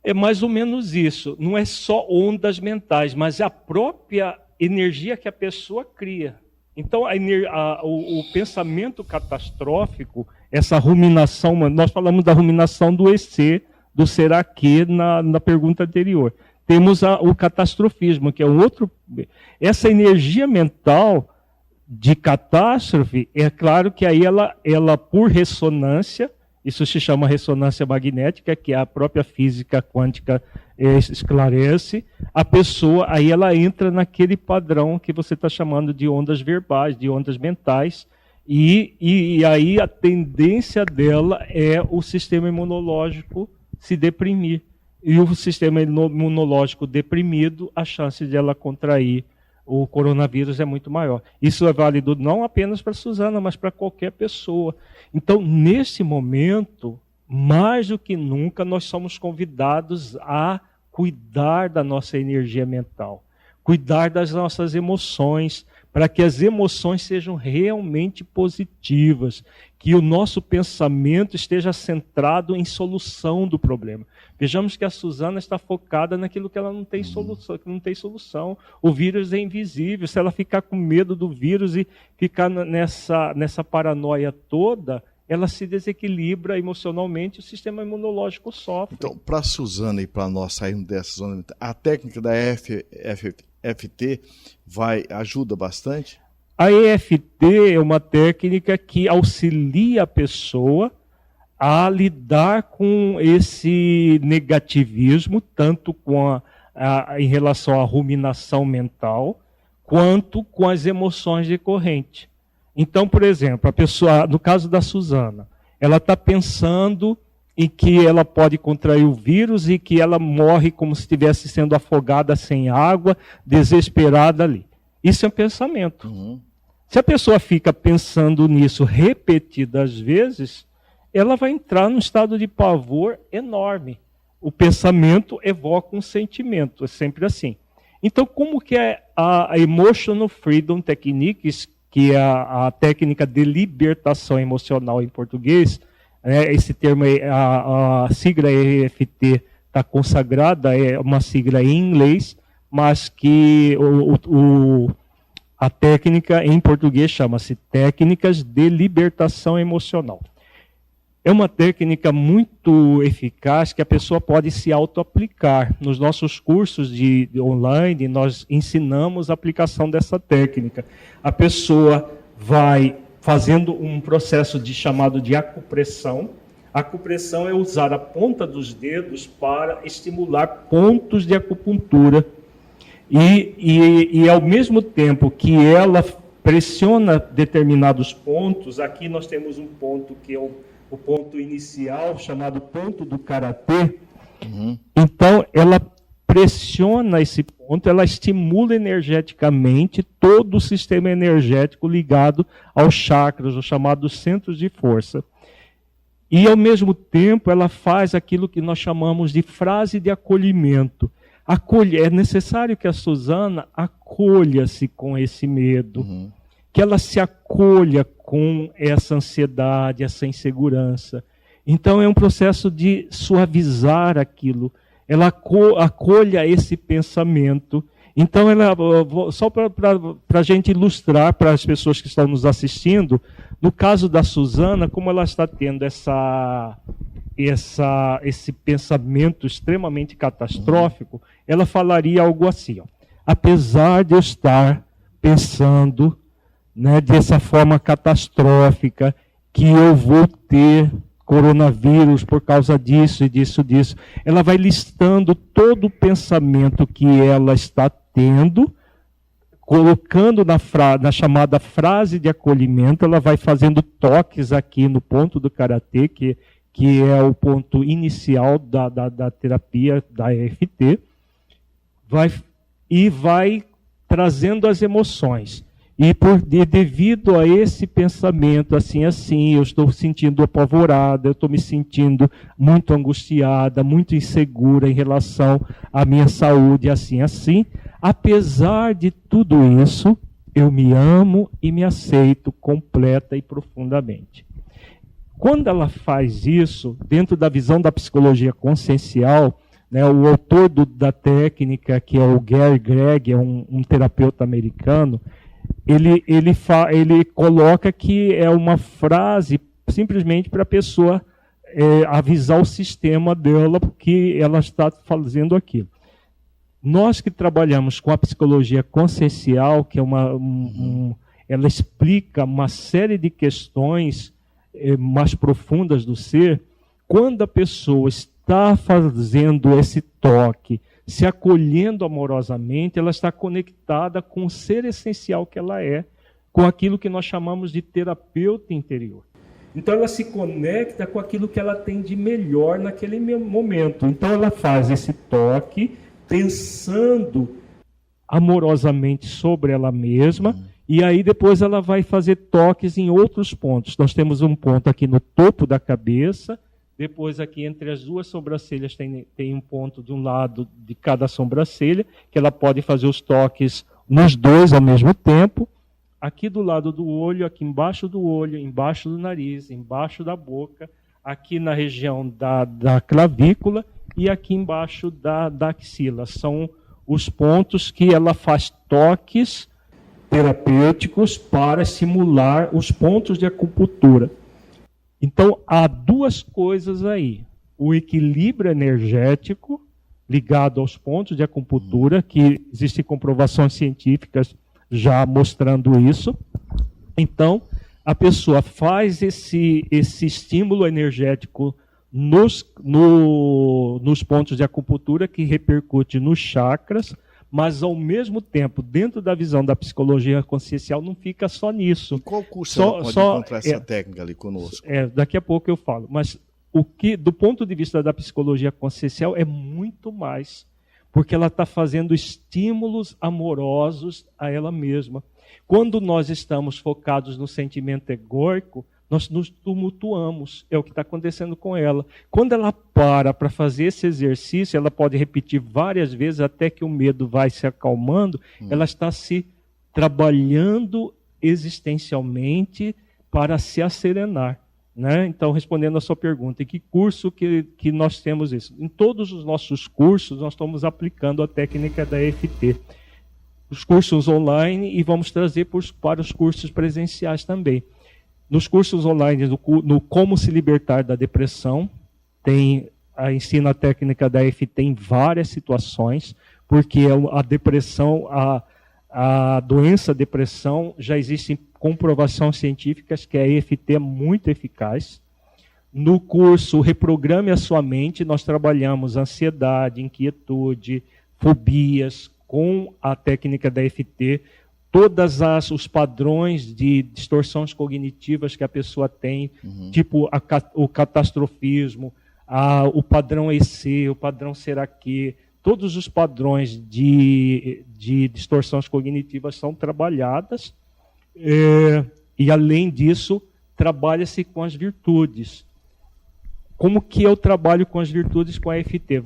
É mais ou menos isso. Não é só ondas mentais, mas a própria energia que a pessoa cria. Então, o pensamento catastrófico, essa ruminação, nós falamos da ruminação do EC, do será que na pergunta anterior. Temos o catastrofismo, que é um outro... Essa energia mental de catástrofe, é claro que aí ela por ressonância, isso se chama ressonância magnética, que a própria física quântica esclarece, a pessoa, aí ela entra naquele padrão que você está chamando de ondas verbais, de ondas mentais, e aí a tendência dela é o sistema imunológico se deprimir. E o sistema imunológico deprimido, a chance de ela contrair o coronavírus é muito maior. Isso é válido não apenas para a Suzana, mas para qualquer pessoa. Então, nesse momento, mais do que nunca, nós somos convidados a cuidar da nossa energia mental, cuidar das nossas emoções, para que as emoções sejam realmente positivas, que o nosso pensamento esteja centrado em solução do problema. Vejamos que a Suzana está focada naquilo que ela não tem solução, O vírus é invisível. Se ela ficar com medo do vírus e ficar nessa paranoia toda, ela se desequilibra emocionalmente, o sistema imunológico sofre. Então, para a Suzana e para nós sairmos dessa zona, a técnica da EFT ajuda bastante? A EFT é uma técnica que auxilia a pessoa a lidar com esse negativismo, tanto em relação à ruminação mental, quanto com as emoções decorrentes. Então, por exemplo, a pessoa, no caso da Suzana, ela está pensando em que ela pode contrair o vírus e que ela morre como se estivesse sendo afogada sem água, desesperada ali. Isso é um pensamento. Uhum. Se a pessoa fica pensando nisso repetidas vezes, ela vai entrar num estado de pavor enorme. O pensamento evoca um sentimento, é sempre assim. Então, como que é a Emotional Freedom Techniques, que é a técnica de libertação emocional em português, esse termo, a sigla EFT está consagrada, é uma sigla em inglês, mas que a técnica em português chama-se Técnicas de Libertação Emocional. É uma técnica muito eficaz que a pessoa pode se auto-aplicar. Nos nossos cursos de online, nós ensinamos a aplicação dessa técnica. A pessoa vai fazendo um processo chamado de acupressão. A acupressão é usar a ponta dos dedos para estimular pontos de acupuntura. E ao mesmo tempo que ela pressiona determinados pontos, aqui nós temos um ponto que é o ponto inicial, chamado ponto do karatê. Uhum. Então, ela pressiona esse ponto, ela estimula energeticamente todo o sistema energético ligado aos chakras, os chamados centros de força. E, ao mesmo tempo, ela faz aquilo que nós chamamos de frase de acolhimento. É necessário que a Suzana acolha-se com esse medo, uhum, que ela se acolha com essa ansiedade, essa insegurança. Então, é um processo de suavizar aquilo. Ela acolha esse pensamento. Então, só para a gente ilustrar para as pessoas que estão nos assistindo, no caso da Suzana, como ela está tendo esse pensamento extremamente catastrófico, ela falaria algo assim, ó: apesar de eu estar pensando, dessa forma catastrófica, que eu vou ter coronavírus por causa disso e disso, ela vai listando todo o pensamento que ela está remetendo, colocando na chamada frase de acolhimento, ela vai fazendo toques aqui no ponto do karatê, que é o ponto inicial da terapia da EFT, vai trazendo as emoções. E devido a esse pensamento, assim, eu estou sentindo apavorada, eu estou me sentindo muito angustiada, muito insegura em relação à minha saúde, assim. Apesar de tudo isso, eu me amo e me aceito completa e profundamente. Quando ela faz isso, dentro da visão da psicologia consciencial, né, o autor da técnica, que é o Gary Gregg, é um terapeuta americano, ele coloca que é uma frase simplesmente para a pessoa avisar o sistema dela que ela está fazendo aquilo. Nós que trabalhamos com a psicologia consciencial, que é ela explica uma série de questões mais profundas do ser, quando a pessoa está fazendo esse toque, se acolhendo amorosamente, ela está conectada com o ser essencial que ela é, com aquilo que nós chamamos de terapeuta interior. Então ela se conecta com aquilo que ela tem de melhor naquele momento. Então ela faz esse toque pensando amorosamente sobre ela mesma, e aí depois ela vai fazer toques em outros pontos. Nós temos um ponto aqui no topo da cabeça, depois aqui entre as duas sobrancelhas tem um ponto de um lado de cada sobrancelha, que ela pode fazer os toques nos dois ao mesmo tempo. Aqui do lado do olho, aqui embaixo do olho, embaixo do nariz, embaixo da boca, aqui na região da clavícula e aqui embaixo da axila. São os pontos que ela faz toques terapêuticos para simular os pontos de acupuntura. Então, há duas coisas aí. O equilíbrio energético, ligado aos pontos de acupuntura, que existem comprovações científicas já mostrando isso. Então, a pessoa faz esse estímulo energético nos pontos de acupuntura, que repercute nos chakras, mas, ao mesmo tempo, dentro da visão da psicologia consciencial, não fica só nisso. Em qual curso ela pode encontrar essa técnica ali conosco? Daqui a pouco eu falo. Mas, do ponto de vista da psicologia consciencial, é muito mais, porque ela está fazendo estímulos amorosos a ela mesma. Quando nós estamos focados no sentimento egóico, nós nos tumultuamos, é o que está acontecendo com ela. Quando ela para fazer esse exercício, ela pode repetir várias vezes até que o medo vai se acalmando, ela está se trabalhando existencialmente para se acerenar. Né? Então, respondendo a sua pergunta, em que curso que nós temos isso? Em todos os nossos cursos, nós estamos aplicando a técnica da EFT. Os cursos online e vamos trazer para os cursos presenciais também. Nos cursos online, no Como se Libertar da Depressão, ensina a técnica da EFT em várias situações, porque a depressão, a doença depressão, já existem comprovações científicas que a EFT é muito eficaz. No curso Reprograme a Sua Mente, nós trabalhamos ansiedade, inquietude, fobias, com a técnica da EFT, todos os padrões de distorções cognitivas que a pessoa tem, tipo o catastrofismo, o padrão EC, o padrão será que, todos os padrões de distorções cognitivas são trabalhadas, e além disso, trabalha-se com as virtudes. Como que eu trabalho com as virtudes com a EFT?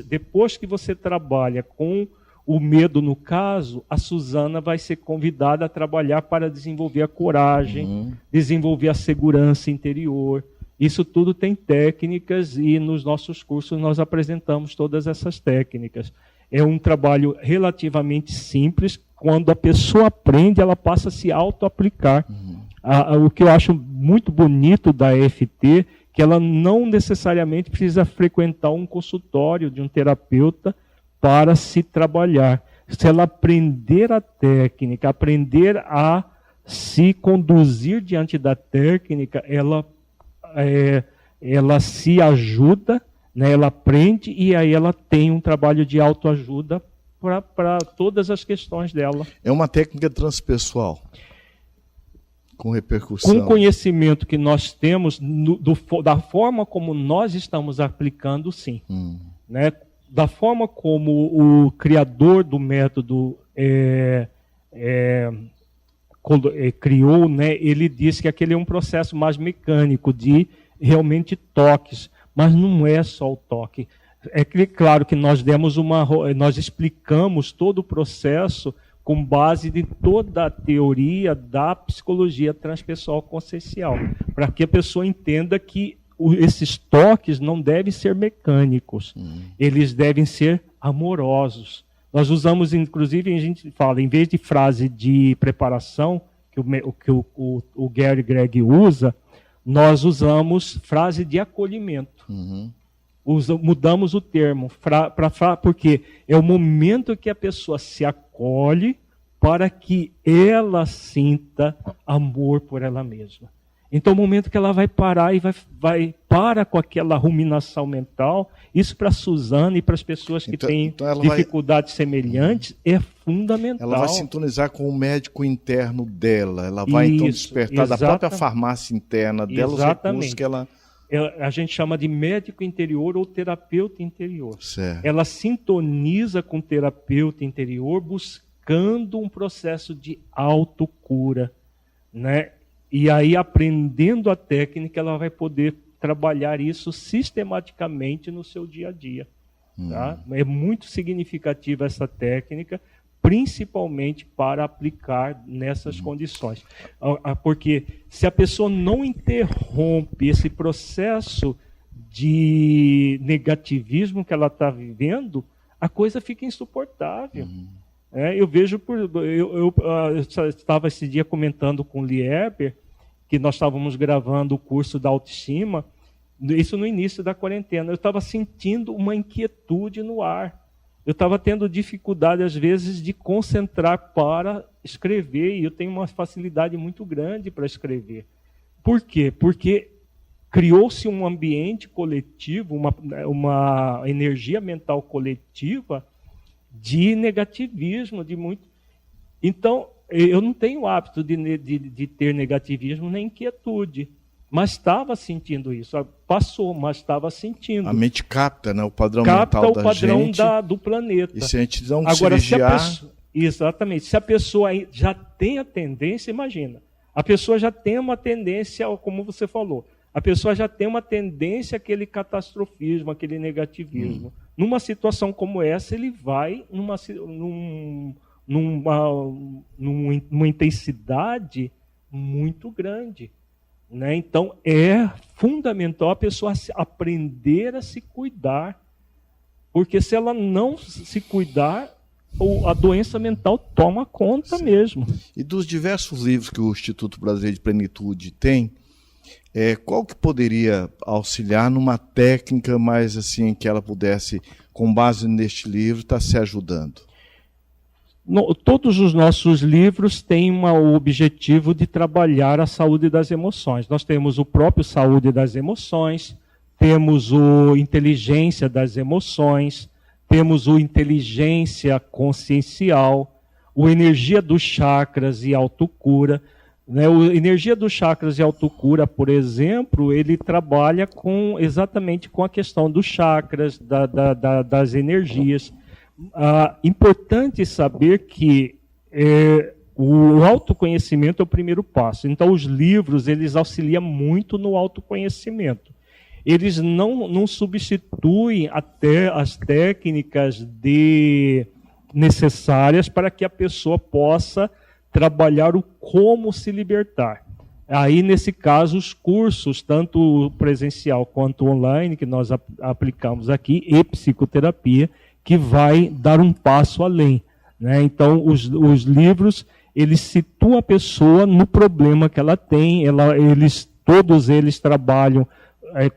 Depois que você trabalha com o medo, no caso, a Suzana vai ser convidada a trabalhar para desenvolver a coragem, desenvolver a segurança interior. Isso tudo tem técnicas e nos nossos cursos nós apresentamos todas essas técnicas. É um trabalho relativamente simples. Quando a pessoa aprende, ela passa a se auto-aplicar. O que eu acho muito bonito da EFT, que ela não necessariamente precisa frequentar um consultório de um terapeuta para se trabalhar. Se ela aprender a técnica, aprender a se conduzir diante da técnica, ela se ajuda, né? Ela aprende e aí ela tem um trabalho de autoajuda para todas as questões dela. É uma técnica transpessoal, com repercussão. Com o conhecimento que nós temos, da forma como nós estamos aplicando, sim. Né? Da forma como o criador do método criou, né? Ele disse que aquele é um processo mais mecânico, de realmente toques, mas não é só o toque. É claro que nós nós explicamos todo o processo com base de toda a teoria da psicologia transpessoal consciencial, para que a pessoa entenda que esses toques não devem ser mecânicos, eles devem ser amorosos. Nós usamos, inclusive, a gente fala, em vez de frase de preparação, que o Gary Gregg usa, nós usamos frase de acolhimento. Mudamos o termo, porque é o momento que a pessoa se acolhe para que ela sinta amor por ela mesma. Então, o momento que ela vai parar e vai para com aquela ruminação mental, isso para a Suzana e para as pessoas que têm dificuldades semelhantes, é fundamental. Ela vai sintonizar com o médico interno dela, ela vai então despertar da própria farmácia interna dela, os recursos que ela... A gente chama de médico interior ou terapeuta interior. Certo. Ela sintoniza com o terapeuta interior, buscando um processo de autocura, né? E aí, aprendendo a técnica, ela vai poder trabalhar isso sistematicamente no seu dia a dia. Tá? É muito significativa essa técnica, principalmente para aplicar nessas condições. Porque se a pessoa não interrompe esse processo de negativismo que ela está vivendo, a coisa fica insuportável. Eu vejo, eu estava esse dia comentando com o Lieber, que nós estávamos gravando o curso da autoestima, isso no início da quarentena. Eu estava sentindo uma inquietude no ar. Eu estava tendo dificuldade, às vezes, de concentrar para escrever, e eu tenho uma facilidade muito grande para escrever. Por quê? Porque criou-se um ambiente coletivo, uma energia mental coletiva de negativismo, de muito... Então, eu não tenho o hábito de ter negativismo nem inquietude, mas estava sentindo isso. Passou, mas estava sentindo. A mente capta, né, o padrão mental da gente. Capta o padrão do planeta. E se a gente não se Agora, vigiar... exatamente. Se a pessoa já tem a tendência, imagina, a pessoa já tem uma tendência, como você falou, a pessoa já tem uma tendência àquele catastrofismo, àquele negativismo. Numa situação como essa, ele vai numa intensidade muito grande. Né? Então, é fundamental a pessoa aprender a se cuidar, porque se ela não se cuidar, a doença mental toma conta mesmo. E dos diversos livros que o Instituto Brasileiro de Plenitude tem, qual que poderia auxiliar numa técnica mais assim, que ela pudesse, com base neste livro, estar se ajudando? Todos os nossos livros têm o objetivo de trabalhar a saúde das emoções. Nós temos o próprio Saúde das Emoções, temos o Inteligência das Emoções, temos o Inteligência Consciencial, o Energia dos Chakras e Autocura. Né? O Energia dos Chakras e Autocura, por exemplo, ele trabalha exatamente com a questão dos chakras, das energias. Importante saber que o autoconhecimento é o primeiro passo. Então, os livros, eles auxiliam muito no autoconhecimento. Eles não substituem até as técnicas necessárias para que a pessoa possa trabalhar o como se libertar. Aí, nesse caso, os cursos, tanto presencial quanto online, que nós aplicamos aqui, e psicoterapia, que vai dar um passo além. Né? Então, os livros, eles situam a pessoa no problema que ela tem, todos eles trabalham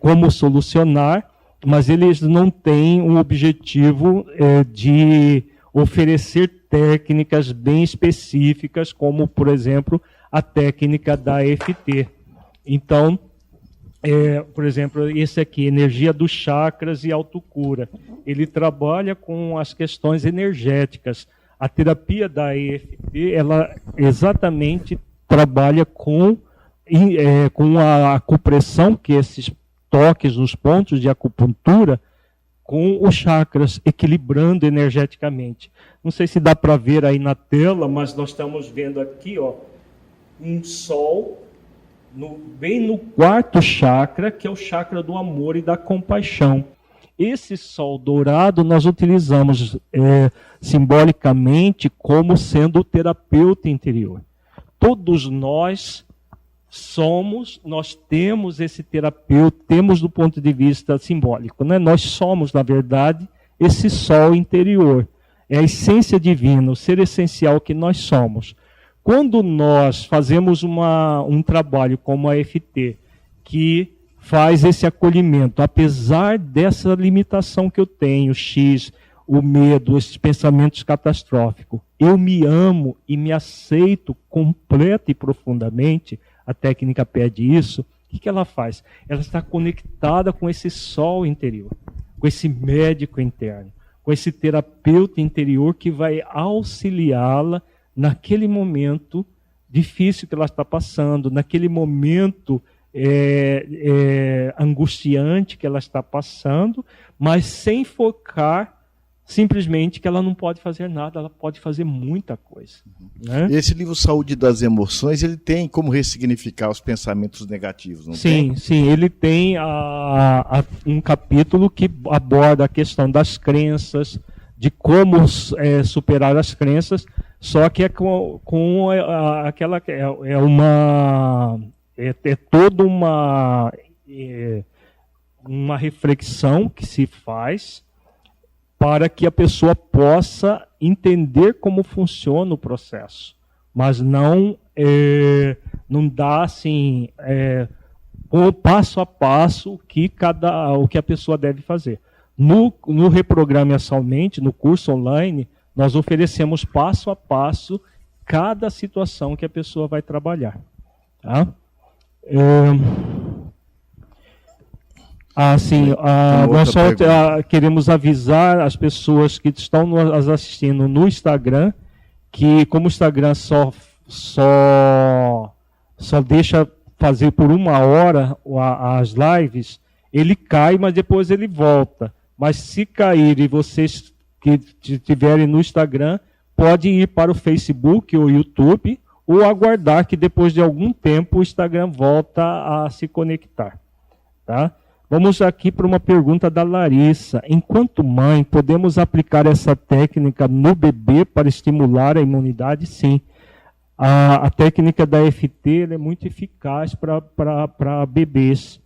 como solucionar, mas eles não têm o objetivo de oferecer técnicas bem específicas, como, por exemplo, a técnica da EFT. Então, por exemplo, esse aqui, Energia dos Chakras e Autocura. Ele trabalha com as questões energéticas. A terapia da EFT, ela exatamente trabalha com a acupressão, que esses toques nos pontos de acupuntura, com os chakras, equilibrando energeticamente. Não sei se dá para ver aí na tela, mas nós estamos vendo aqui, ó, um sol bem no quarto chakra, que é o chakra do amor e da compaixão. Esse sol dourado nós utilizamos simbolicamente como sendo o terapeuta interior. Todos nós temos esse terapeuta, temos do ponto de vista simbólico, né? Nós somos, na verdade, esse sol interior. É a essência divina, o ser essencial que nós somos. Quando nós fazemos um trabalho como a EFT, que faz esse acolhimento, apesar dessa limitação que eu tenho, o medo, esses pensamentos catastróficos, eu me amo e me aceito completa e profundamente, a técnica pede isso, o que ela faz? Ela está conectada com esse sol interior, com esse médico interno, com esse terapeuta interior que vai auxiliá-la naquele momento difícil que ela está passando, naquele momento angustiante que ela está passando, mas sem focar simplesmente que ela não pode fazer nada, ela pode fazer muita coisa. Né? Esse livro Saúde das Emoções, ele tem como ressignificar os pensamentos negativos, não tem? Sim, ele tem um capítulo que aborda a questão das crenças, de como superar as crenças, só que é com aquela toda uma reflexão que se faz para que a pessoa possa entender como funciona o processo, mas não dá assim passo a passo o que a pessoa deve fazer. No Reprograme Somente, no curso online, nós oferecemos passo a passo cada situação que a pessoa vai trabalhar. Tá? Nós só queremos avisar as pessoas que estão nos assistindo no Instagram, que como o Instagram só deixa fazer por 1 hora as lives, ele cai, mas depois ele volta. Mas se cair e vocês que estiverem no Instagram, pode ir para o Facebook ou YouTube, ou aguardar que depois de algum tempo o Instagram volta a se conectar. Tá? Vamos aqui para uma pergunta da Larissa. Enquanto mãe, podemos aplicar essa técnica no bebê para estimular a imunidade? Sim. A técnica da EFT é muito eficaz para bebês.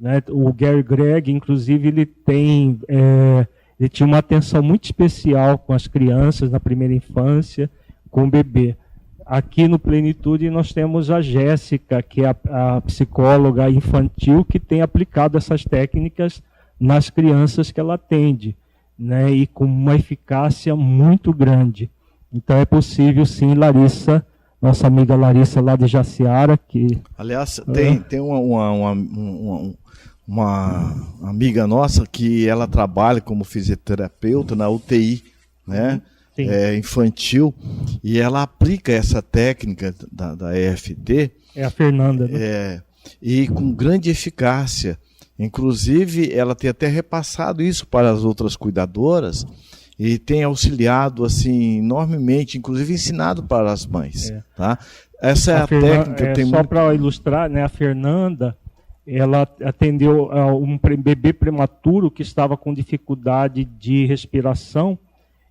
Né? O Gary Gregg, inclusive, ele tinha uma atenção muito especial com as crianças na primeira infância, com o bebê. Aqui no Plenitude nós temos a Jéssica, que é a psicóloga infantil, que tem aplicado essas técnicas nas crianças que ela atende, né? E com uma eficácia muito grande. Então é possível sim, Larissa, nossa amiga Larissa lá de Jaciara, que... Aliás, tem uma amiga nossa que ela trabalha como fisioterapeuta na UTI, né? Infantil, e ela aplica essa técnica da EFT. É a Fernanda, né? E com grande eficácia. Inclusive, ela tem até repassado isso para as outras cuidadoras e tem auxiliado assim enormemente, inclusive ensinado para as mães. Tá? Essa é a técnica. Só para ilustrar, né, a Fernanda, ela atendeu um bebê prematuro que estava com dificuldade de respiração.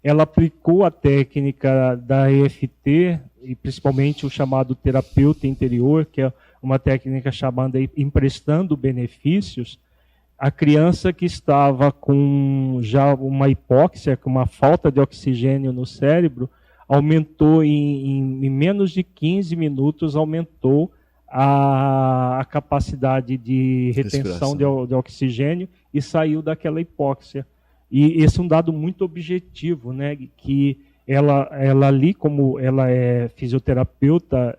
Ela aplicou a técnica da EFT, e principalmente o chamado terapeuta interior, que é uma técnica chamada emprestando benefícios. A criança que estava com já uma hipóxia, com uma falta de oxigênio no cérebro, aumentou em menos de 15 minutos, aumentou a capacidade de retenção de oxigênio e saiu daquela hipóxia. E esse é um dado muito objetivo, né? Que ela ali, como ela é fisioterapeuta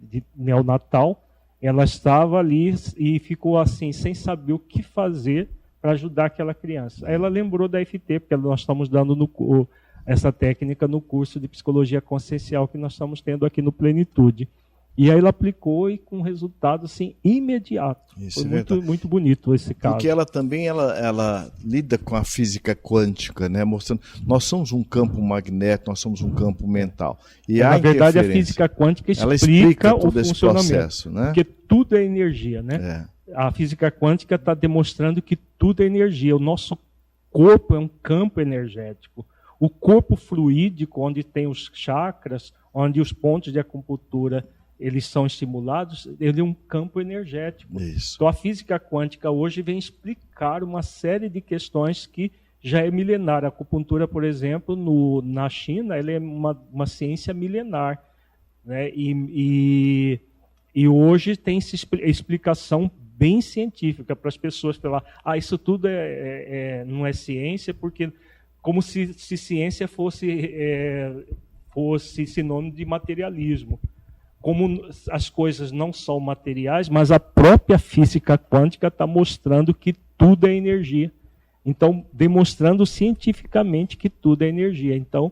de neonatal, Ela estava ali e ficou assim, sem saber o que fazer para ajudar aquela criança. Aí ela lembrou da EFT, porque nós estamos dando essa técnica no curso de Psicologia Consciencial que nós estamos tendo aqui no Plenitude. E aí ela aplicou e com resultado assim, imediato. Isso Foi muito bonito esse caso. Porque ela também ela lida com a física quântica, né? Mostrando, nós somos um campo magnético, nós somos um campo mental. E na verdade, a física quântica explica o funcionamento, processo, né? Porque tudo é energia, né? A física quântica está demonstrando que tudo é energia. O nosso corpo é um campo energético. O corpo fluídico, onde tem os chakras, onde os pontos de acupuntura eles são estimulados, ele é um campo energético. Isso. Então a física quântica hoje vem explicar uma série de questões que já é milenar. A acupuntura, por exemplo, na China, ela é uma ciência milenar, né? E hoje tem explicação bem científica para as pessoas falar, isso tudo não é ciência, porque como se ciência fosse sinônimo de materialismo. Como as coisas não são materiais, mas a própria física quântica está mostrando que tudo é energia. Então, demonstrando cientificamente que tudo é energia. Então,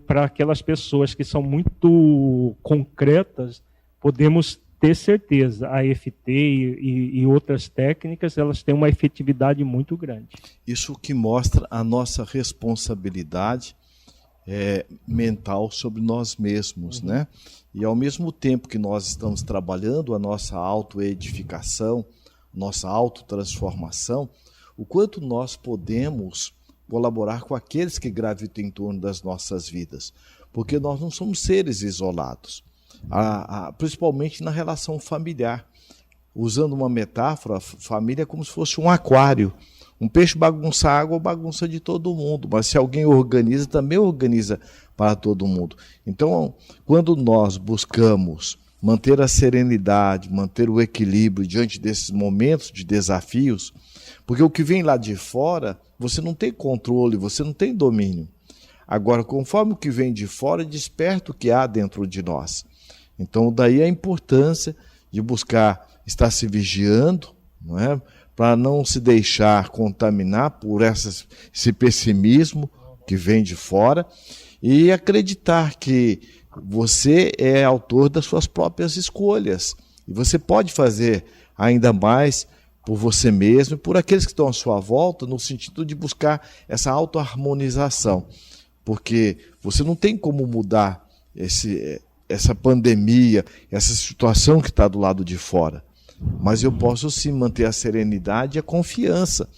para aquelas pessoas que são muito concretas, podemos ter certeza, a EFT e outras técnicas, elas têm uma efetividade muito grande. Isso que mostra a nossa responsabilidade mental sobre nós mesmos, né? E ao mesmo tempo que nós estamos trabalhando a nossa autoedificação, nossa autotransformação, o quanto nós podemos colaborar com aqueles que gravitam em torno das nossas vidas, porque nós não somos seres isolados, principalmente na relação familiar. Usando uma metáfora, a família é como se fosse um aquário. Um peixe bagunça a água, bagunça de todo mundo, mas se alguém organiza, também organiza para todo mundo. Então, quando nós buscamos manter a serenidade, manter o equilíbrio diante desses momentos de desafios, porque o que vem lá de fora, você não tem controle, você não tem domínio. Agora, conforme o que vem de fora, desperta o que há dentro de nós. Então, daí a importância de buscar estar se vigiando, não é? Para não se deixar contaminar por esse pessimismo que vem de fora e acreditar que você é autor das suas próprias escolhas e você pode fazer ainda mais por você mesmo e por aqueles que estão à sua volta, no sentido de buscar essa autoharmonização, porque você não tem como mudar essa pandemia, essa situação que está do lado de fora. Mas eu posso sim manter a serenidade e a confiança,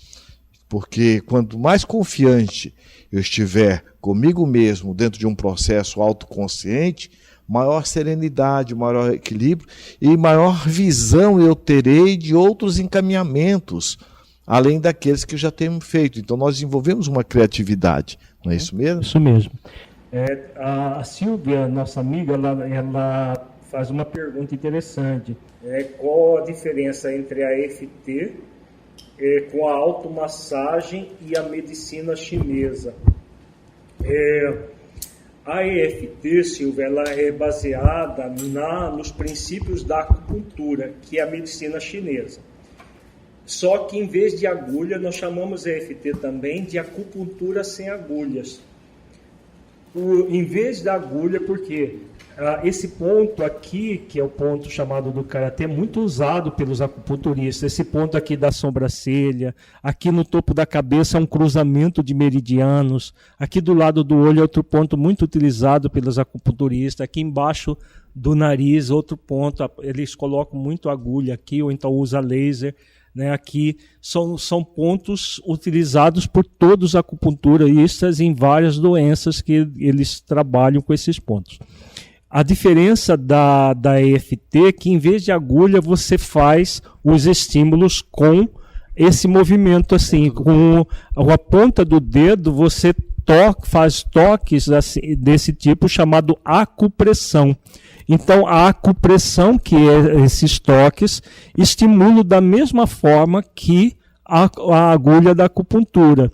porque quanto mais confiante eu estiver comigo mesmo dentro de um processo autoconsciente, maior serenidade, maior equilíbrio e maior visão eu terei de outros encaminhamentos, além daqueles que eu já tenho feito. Então nós desenvolvemos uma criatividade, não é isso mesmo? Isso mesmo. A Silvia, nossa amiga, ela faz uma pergunta interessante. Qual a diferença entre a EFT com a automassagem e a medicina chinesa? A EFT, Silvia, ela é baseada nos princípios da acupuntura, que é a medicina chinesa. Só que em vez de agulha, nós chamamos a EFT também de acupuntura sem agulhas. Em vez da agulha, porque esse ponto aqui, que é o ponto chamado do karatê, é muito usado pelos acupunturistas. Esse ponto aqui da sobrancelha, aqui no topo da cabeça é um cruzamento de meridianos, aqui do lado do olho é outro ponto muito utilizado pelos acupunturistas, aqui embaixo do nariz, outro ponto, eles colocam muito agulha aqui, ou então usa laser, né? Aqui são pontos utilizados por todos os acupunturistas em várias doenças que eles trabalham com esses pontos. A diferença da EFT é que em vez de agulha você faz os estímulos com esse movimento assim, com a ponta do dedo você faz toques assim, desse tipo chamado acupressão. Então a acupressão, que é esses toques, estimula da mesma forma que a agulha da acupuntura.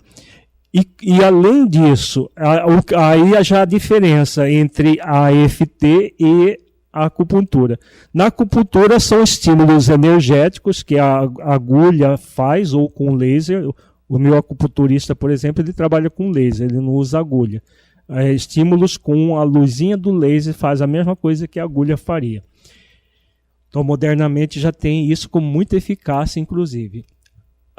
E além disso, aí já a diferença entre a EFT e a acupuntura. Na acupuntura são estímulos energéticos que a agulha faz ou com laser. O meu acupunturista, por exemplo, ele trabalha com laser, ele não usa agulha. Estímulos com a luzinha do laser faz a mesma coisa que a agulha faria. Então, modernamente já tem isso com muita eficácia, inclusive.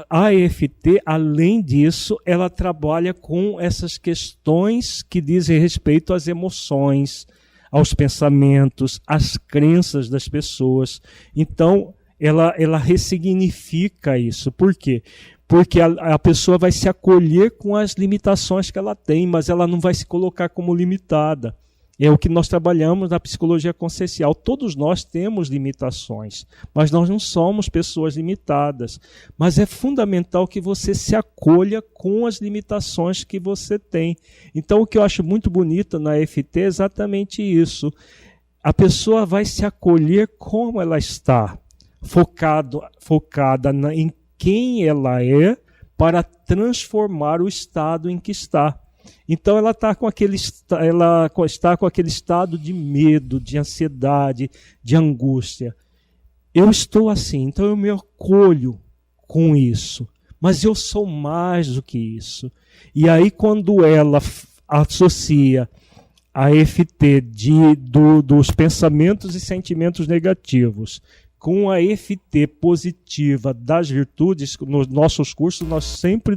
A EFT, além disso, ela trabalha com essas questões que dizem respeito às emoções, aos pensamentos, às crenças das pessoas. Então, ela ressignifica isso. Por quê? Porque a pessoa vai se acolher com as limitações que ela tem, mas ela não vai se colocar como limitada. É o que nós trabalhamos na psicologia consciencial. Todos nós temos limitações, mas nós não somos pessoas limitadas. Mas é fundamental que você se acolha com as limitações que você tem. Então, o que eu acho muito bonito na EFT é exatamente isso. A pessoa vai se acolher como ela está, focada em quem ela é, para transformar o estado em que está. Então ela está com aquele estado de medo, de ansiedade, de angústia. Eu estou assim, então eu me acolho com isso. Mas eu sou mais do que isso. E aí quando ela associa a EFT dos pensamentos e sentimentos negativos com a EFT positiva das virtudes, nos nossos cursos nós sempre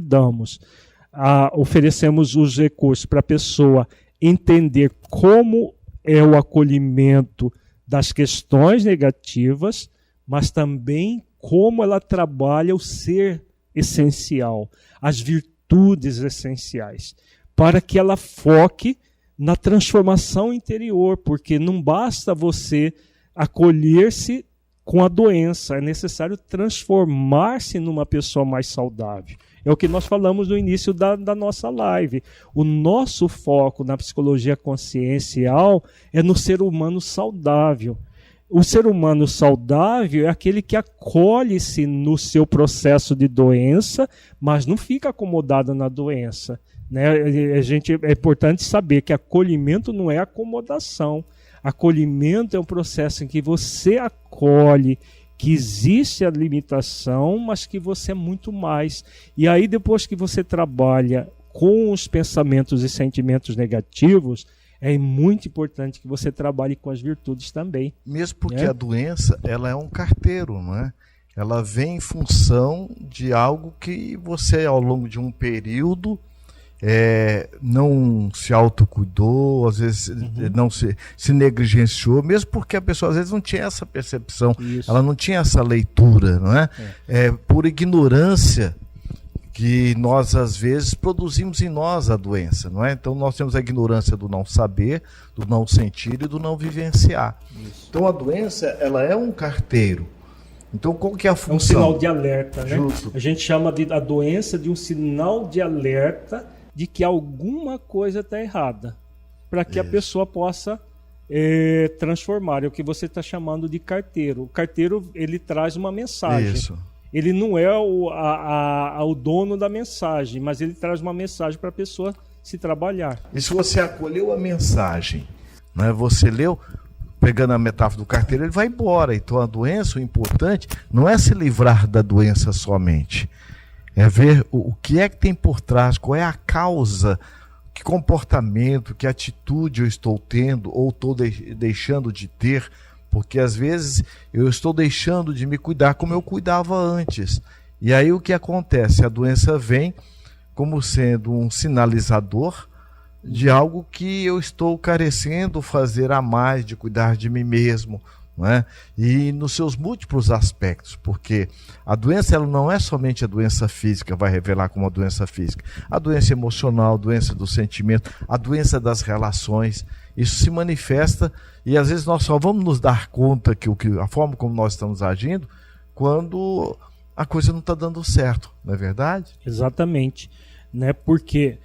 oferecemos os recursos para a pessoa entender como é o acolhimento das questões negativas, mas também como ela trabalha o ser essencial, as virtudes essenciais, para que ela foque na transformação interior, porque não basta você acolher-se com a doença, é necessário transformar-se numa pessoa mais saudável. É o que nós falamos no início da nossa live. O nosso foco na psicologia consciencial é no ser humano saudável. O ser humano saudável é aquele que acolhe-se no seu processo de doença, mas não fica acomodado na doença. Né? É importante saber que acolhimento não é acomodação. Acolhimento é um processo em que você acolhe que existe a limitação, mas que você é muito mais. E aí, depois que você trabalha com os pensamentos e sentimentos negativos, é muito importante que você trabalhe com as virtudes também. Mesmo porque a doença, ela é um carteiro, não é? Ela vem em função de algo que você, ao longo de um período, não se autocuidou, às vezes não se negligenciou, mesmo porque a pessoa às vezes não tinha essa percepção, ela não tinha essa leitura, não é? Por ignorância que nós às vezes produzimos em nós a doença, não é? Então nós temos a ignorância do não saber, do não sentir e do não vivenciar. Então a doença, ela é um carteiro. Então qual que é a função? É um sinal de alerta, né? Justo. A gente chama a doença de um sinal de alerta de que alguma coisa está errada, para que a pessoa possa transformar. É o que você está chamando de carteiro. O carteiro, ele traz uma mensagem. Isso. Ele não é o dono da mensagem, mas ele traz uma mensagem para a pessoa se trabalhar. E se você acolheu a mensagem, né, você leu, pegando a metáfora do carteiro, ele vai embora. Então a doença, o importante, não é se livrar da doença somente. É ver o que é que tem por trás, qual é a causa, que comportamento, que atitude eu estou tendo ou estou deixando de ter, porque às vezes eu estou deixando de me cuidar como eu cuidava antes. E aí o que acontece? A doença vem como sendo um sinalizador de algo que eu estou carecendo fazer a mais, de cuidar de mim mesmo, não é? E nos seus múltiplos aspectos, porque a doença, ela não é somente a doença física, vai revelar como a doença física, a doença emocional, a doença do sentimento, a doença das relações, isso se manifesta e às vezes nós só vamos nos dar conta que a forma como nós estamos agindo quando a coisa não está dando certo, não é verdade? Exatamente, né? Porque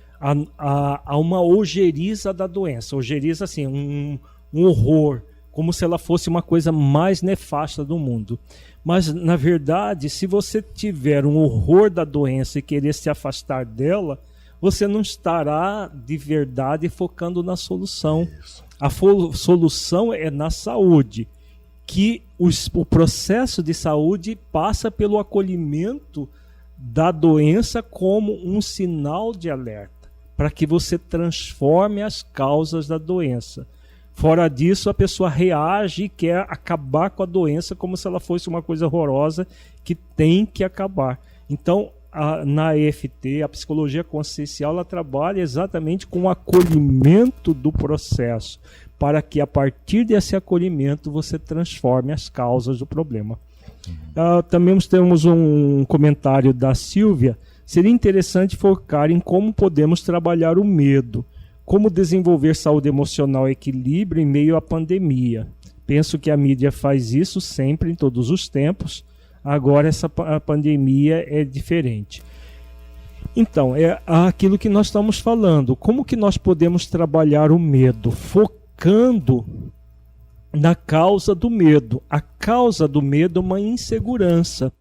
há uma ojeriza da doença, ojeriza assim, um horror, como se ela fosse uma coisa mais nefasta do mundo. Mas, na verdade, se você tiver um horror da doença e querer se afastar dela, você não estará de verdade focando na solução. A solução é na saúde, que o processo de saúde passa pelo acolhimento da doença como um sinal de alerta, para que você transforme as causas da doença. Fora disso, a pessoa reage e quer acabar com a doença como se ela fosse uma coisa horrorosa que tem que acabar. Então, na EFT, a psicologia consciencial, ela trabalha exatamente com o acolhimento do processo, para que a partir desse acolhimento você transforme as causas do problema. Também temos um comentário da Silvia. Seria interessante focar em como podemos trabalhar o medo, como desenvolver saúde emocional e equilíbrio em meio à pandemia. Penso que a mídia faz isso sempre, em todos os tempos. Agora a pandemia é diferente. Então, é aquilo que nós estamos falando. Como que nós podemos trabalhar o medo? Focando na causa do medo. A causa do medo é uma insegurança.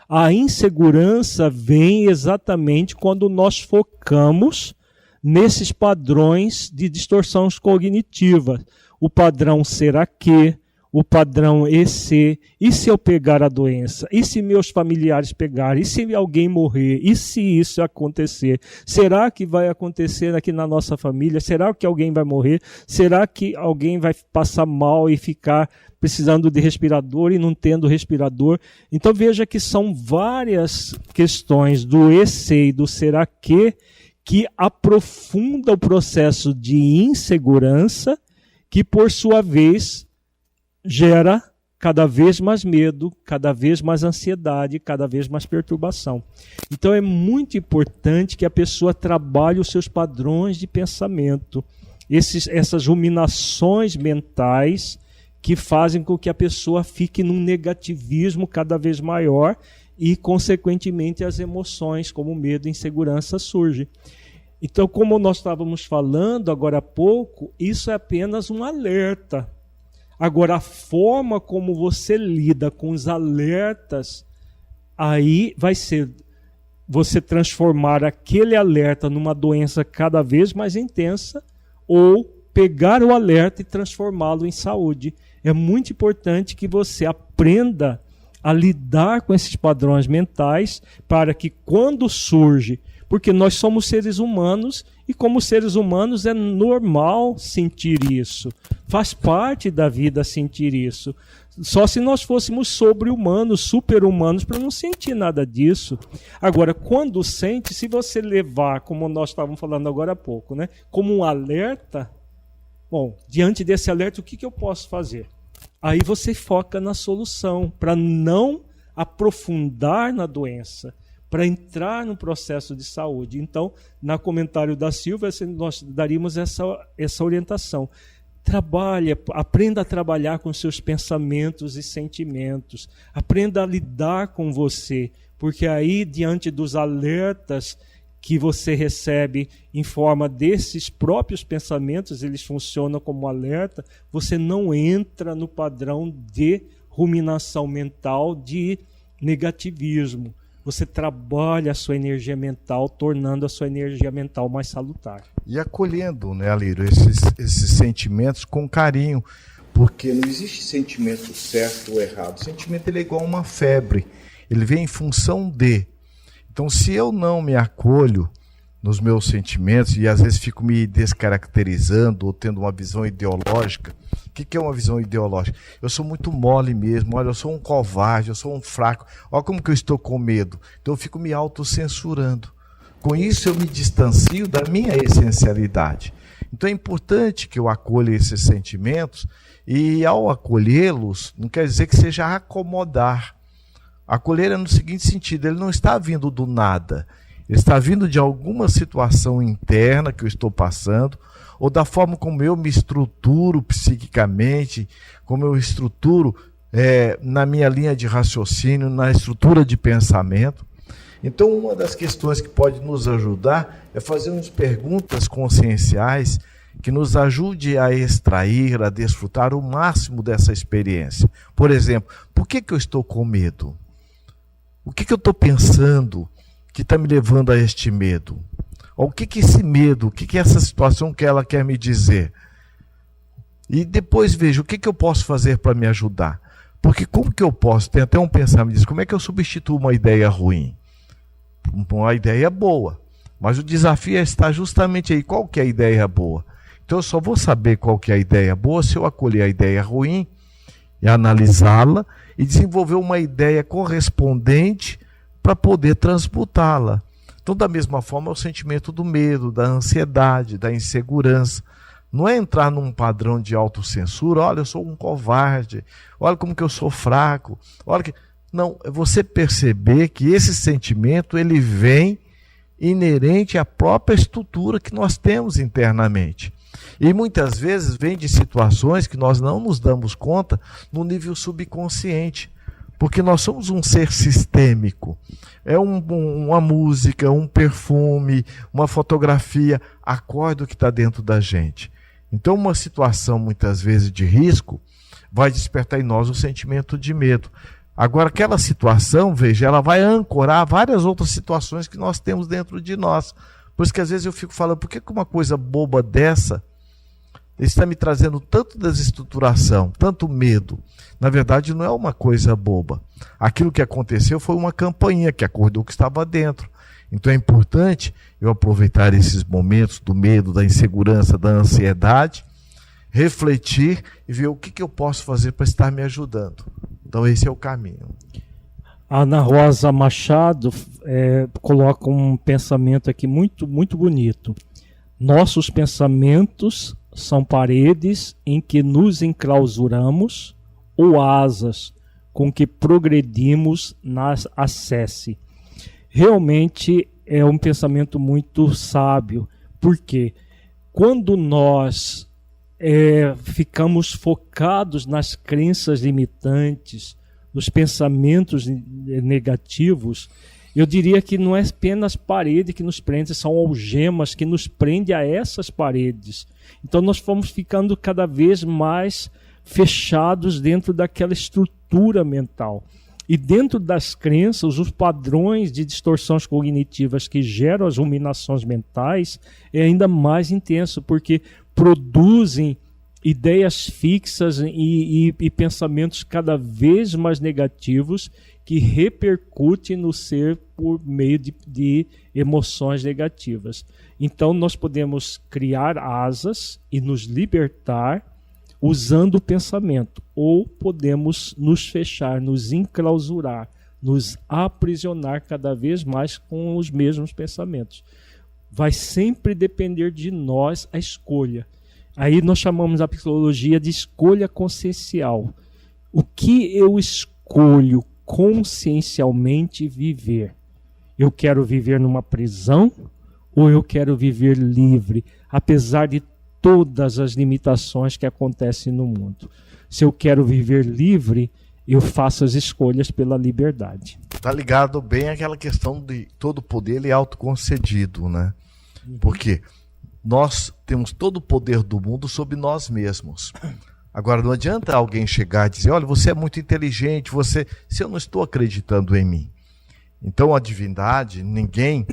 A insegurança vem exatamente quando nós focamos nesses padrões de distorções cognitivas. O padrão será que, o padrão EC, e se eu pegar a doença? E se meus familiares pegarem? E se alguém morrer? E se isso acontecer? Será que vai acontecer aqui na nossa família? Será que alguém vai morrer? Será que alguém vai passar mal e ficar precisando de respirador e não tendo respirador? Então veja que são várias questões do EC e do será que aprofunda o processo de insegurança, que por sua vez gera cada vez mais medo, cada vez mais ansiedade, cada vez mais perturbação. Então é muito importante que a pessoa trabalhe os seus padrões de pensamento, essas ruminações mentais que fazem com que a pessoa fique num negativismo cada vez maior e, consequentemente, as emoções como medo e insegurança surgem. Então, como nós estávamos falando agora há pouco, isso é apenas um alerta. Agora, a forma como você lida com os alertas, aí vai ser você transformar aquele alerta numa doença cada vez mais intensa ou pegar o alerta e transformá-lo em saúde. É muito importante que você aprenda a lidar com esses padrões mentais para que quando surge, porque nós somos seres humanos e como seres humanos é normal sentir isso. Faz parte da vida sentir isso. Só se nós fôssemos sobre-humanos, super-humanos, para não sentir nada disso. Agora, quando sente, se você levar, como nós estávamos falando agora há pouco, né, como um alerta, bom, diante desse alerta, o que eu posso fazer? Aí você foca na solução, para não aprofundar na doença, para entrar no processo de saúde. Então, no comentário da Silvia, nós daríamos essa orientação. Aprenda a trabalhar com seus pensamentos e sentimentos. Aprenda a lidar com você, porque aí, diante dos alertas que você recebe em forma desses próprios pensamentos, eles funcionam como alerta, você não entra no padrão de ruminação mental, de negativismo. Você trabalha a sua energia mental, tornando a sua energia mental mais salutar. E acolhendo, né, Alírio, esses sentimentos com carinho, porque não existe sentimento certo ou errado. O sentimento ele é igual a uma febre, ele vem em função de. Então, se eu não me acolho nos meus sentimentos e às vezes fico me descaracterizando ou tendo uma visão ideológica, o que é uma visão ideológica? Eu sou muito mole mesmo, olha, eu sou um covarde, eu sou um fraco, olha como que eu estou com medo. Então eu fico me autocensurando. Com isso eu me distancio da minha essencialidade. Então é importante que eu acolha esses sentimentos e ao acolhê-los, não quer dizer que seja acomodar. Acolher é no seguinte sentido, ele não está vindo do nada, ele está vindo de alguma situação interna que eu estou passando, ou da forma como eu me estruturo psiquicamente, como eu estruturo na minha linha de raciocínio, na estrutura de pensamento. Então, uma das questões que pode nos ajudar é fazer umas perguntas conscienciais que nos ajude a extrair, a desfrutar o máximo dessa experiência. Por exemplo, por que eu estou com medo? O que eu estou pensando que está me levando a este medo? O que esse medo, o que essa situação que ela quer me dizer? E depois vejo o que eu posso fazer para me ajudar. Porque como que eu posso, tem até um pensamento disso, como é que eu substituo uma ideia ruim? Uma ideia boa. Mas o desafio é estar justamente aí, qual que é a ideia boa? Então eu só vou saber qual que é a ideia boa se eu acolher a ideia ruim e analisá-la e desenvolver uma ideia correspondente para poder transmutá-la. Então, da mesma forma, é o sentimento do medo, da ansiedade, da insegurança. Não é entrar num padrão de autocensura, olha, eu sou um covarde, olha como que eu sou fraco, olha que... Não, é você perceber que esse sentimento, ele vem inerente à própria estrutura que nós temos internamente. E muitas vezes vem de situações que nós não nos damos conta no nível subconsciente. Porque nós somos um ser sistêmico. É uma música, um perfume, uma fotografia, acorda o que está dentro da gente. Então, uma situação, muitas vezes, de risco, vai despertar em nós o sentimento de medo. Agora, aquela situação, veja, ela vai ancorar várias outras situações que nós temos dentro de nós. Por isso que, às vezes, eu fico falando, por que uma coisa boba dessa está me trazendo tanto desestruturação, tanto medo? Na verdade, não é uma coisa boba. Aquilo que aconteceu foi uma campainha que acordou o que estava dentro. Então é importante eu aproveitar esses momentos do medo, da insegurança, da ansiedade, refletir e ver o que eu posso fazer para estar me ajudando. Então esse é o caminho. A Ana Rosa Machado coloca um pensamento aqui muito, muito bonito. Nossos pensamentos são paredes em que nos enclausuramos ou asas com que progredimos na acesse. Realmente é um pensamento muito sábio, porque quando nós ficamos focados nas crenças limitantes, nos pensamentos negativos, eu diria que não é apenas parede que nos prende, são algemas que nos prendem a essas paredes. Então nós fomos ficando cada vez mais fechados dentro daquela estrutura mental. E dentro das crenças, os padrões de distorções cognitivas que geram as ruminações mentais é ainda mais intenso, porque produzem ideias fixas e pensamentos cada vez mais negativos que repercutem no ser por meio de emoções negativas. Então nós podemos criar asas e nos libertar usando o pensamento, ou podemos nos fechar, nos enclausurar, nos aprisionar cada vez mais com os mesmos pensamentos. Vai sempre depender de nós a escolha. Aí nós chamamos a psicologia de escolha consciencial. O que eu escolho consciencialmente viver? Eu quero viver numa prisão ou eu quero viver livre, apesar de todas as limitações que acontecem no mundo? Se eu quero viver livre, eu faço as escolhas pela liberdade. Está ligado bem àquela questão de todo poder ele é autoconcedido, né? Porque nós temos todo o poder do mundo sobre nós mesmos. Agora, não adianta alguém chegar e dizer, olha, você é muito inteligente, se eu não estou acreditando em mim. Então, a divindade, ninguém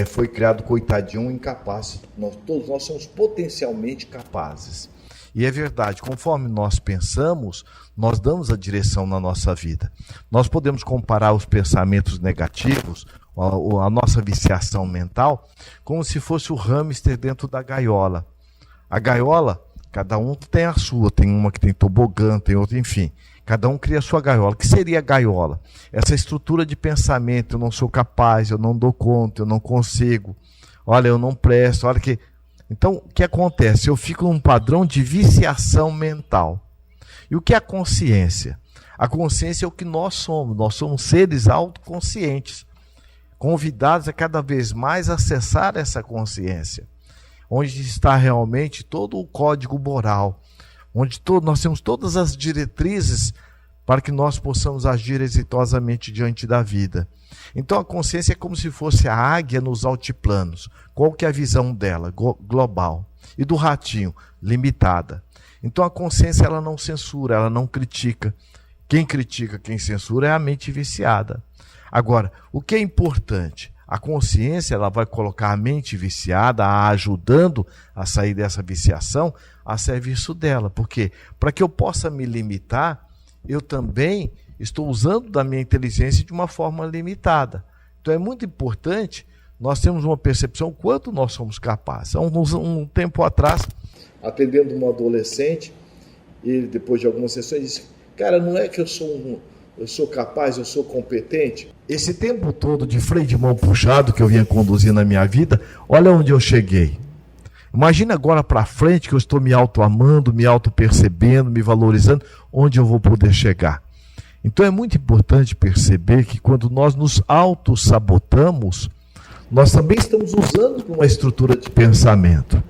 foi criado coitadinho incapaz. Todos nós somos potencialmente capazes. E é verdade, conforme nós pensamos, nós damos a direção na nossa vida. Nós podemos comparar os pensamentos negativos, a nossa viciação mental, como se fosse o hamster dentro da gaiola. A gaiola, cada um tem a sua, tem uma que tem tobogã, tem outra, enfim. Cada um cria a sua gaiola. O que seria a gaiola? Essa estrutura de pensamento, eu não sou capaz, eu não dou conta, eu não consigo, olha, eu não presto, olha que... Então, o que acontece? Eu fico num padrão de viciação mental. E o que é a consciência? A consciência é o que nós somos seres autoconscientes, convidados a cada vez mais acessar essa consciência, onde está realmente todo o código moral, onde nós temos todas as diretrizes para que nós possamos agir exitosamente diante da vida. Então a consciência é como se fosse a águia nos altiplanos. Qual que é a visão dela? Global. E do ratinho? Limitada. Então a consciência ela não censura, ela não critica. Quem critica, quem censura é a mente viciada. Agora, o que é importante? A consciência, ela vai colocar a mente viciada, a ajudando a sair dessa viciação, a serviço dela. Por quê? Para que eu possa me limitar, eu também estou usando da minha inteligência de uma forma limitada. Então é muito importante nós termos uma percepção quanto nós somos capazes. Há um tempo atrás, atendendo um adolescente, ele depois de algumas sessões disse: cara, não é que eu sou capaz, eu sou competente. Esse tempo todo de freio de mão puxado que eu vinha conduzir na minha vida, olha onde eu cheguei. Imagina agora para frente que eu estou me auto-amando, me auto-percebendo, me valorizando, onde eu vou poder chegar. Então é muito importante perceber que quando nós nos auto-sabotamos, nós também estamos usando uma estrutura de pensamento.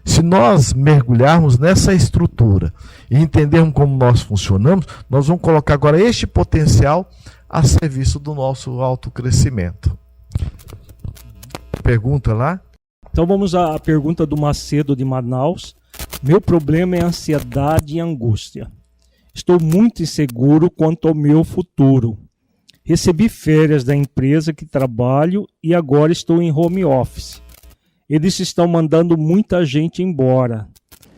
Se nós mergulharmos nessa estrutura e entendermos como nós funcionamos, nós vamos colocar agora este potencial a serviço do nosso autocrescimento. Pergunta lá? Então vamos à pergunta do Macedo de Manaus. Meu problema é ansiedade e angústia. Estou muito inseguro quanto ao meu futuro. Recebi férias da empresa que trabalho e agora estou em home office. Eles estão mandando muita gente embora.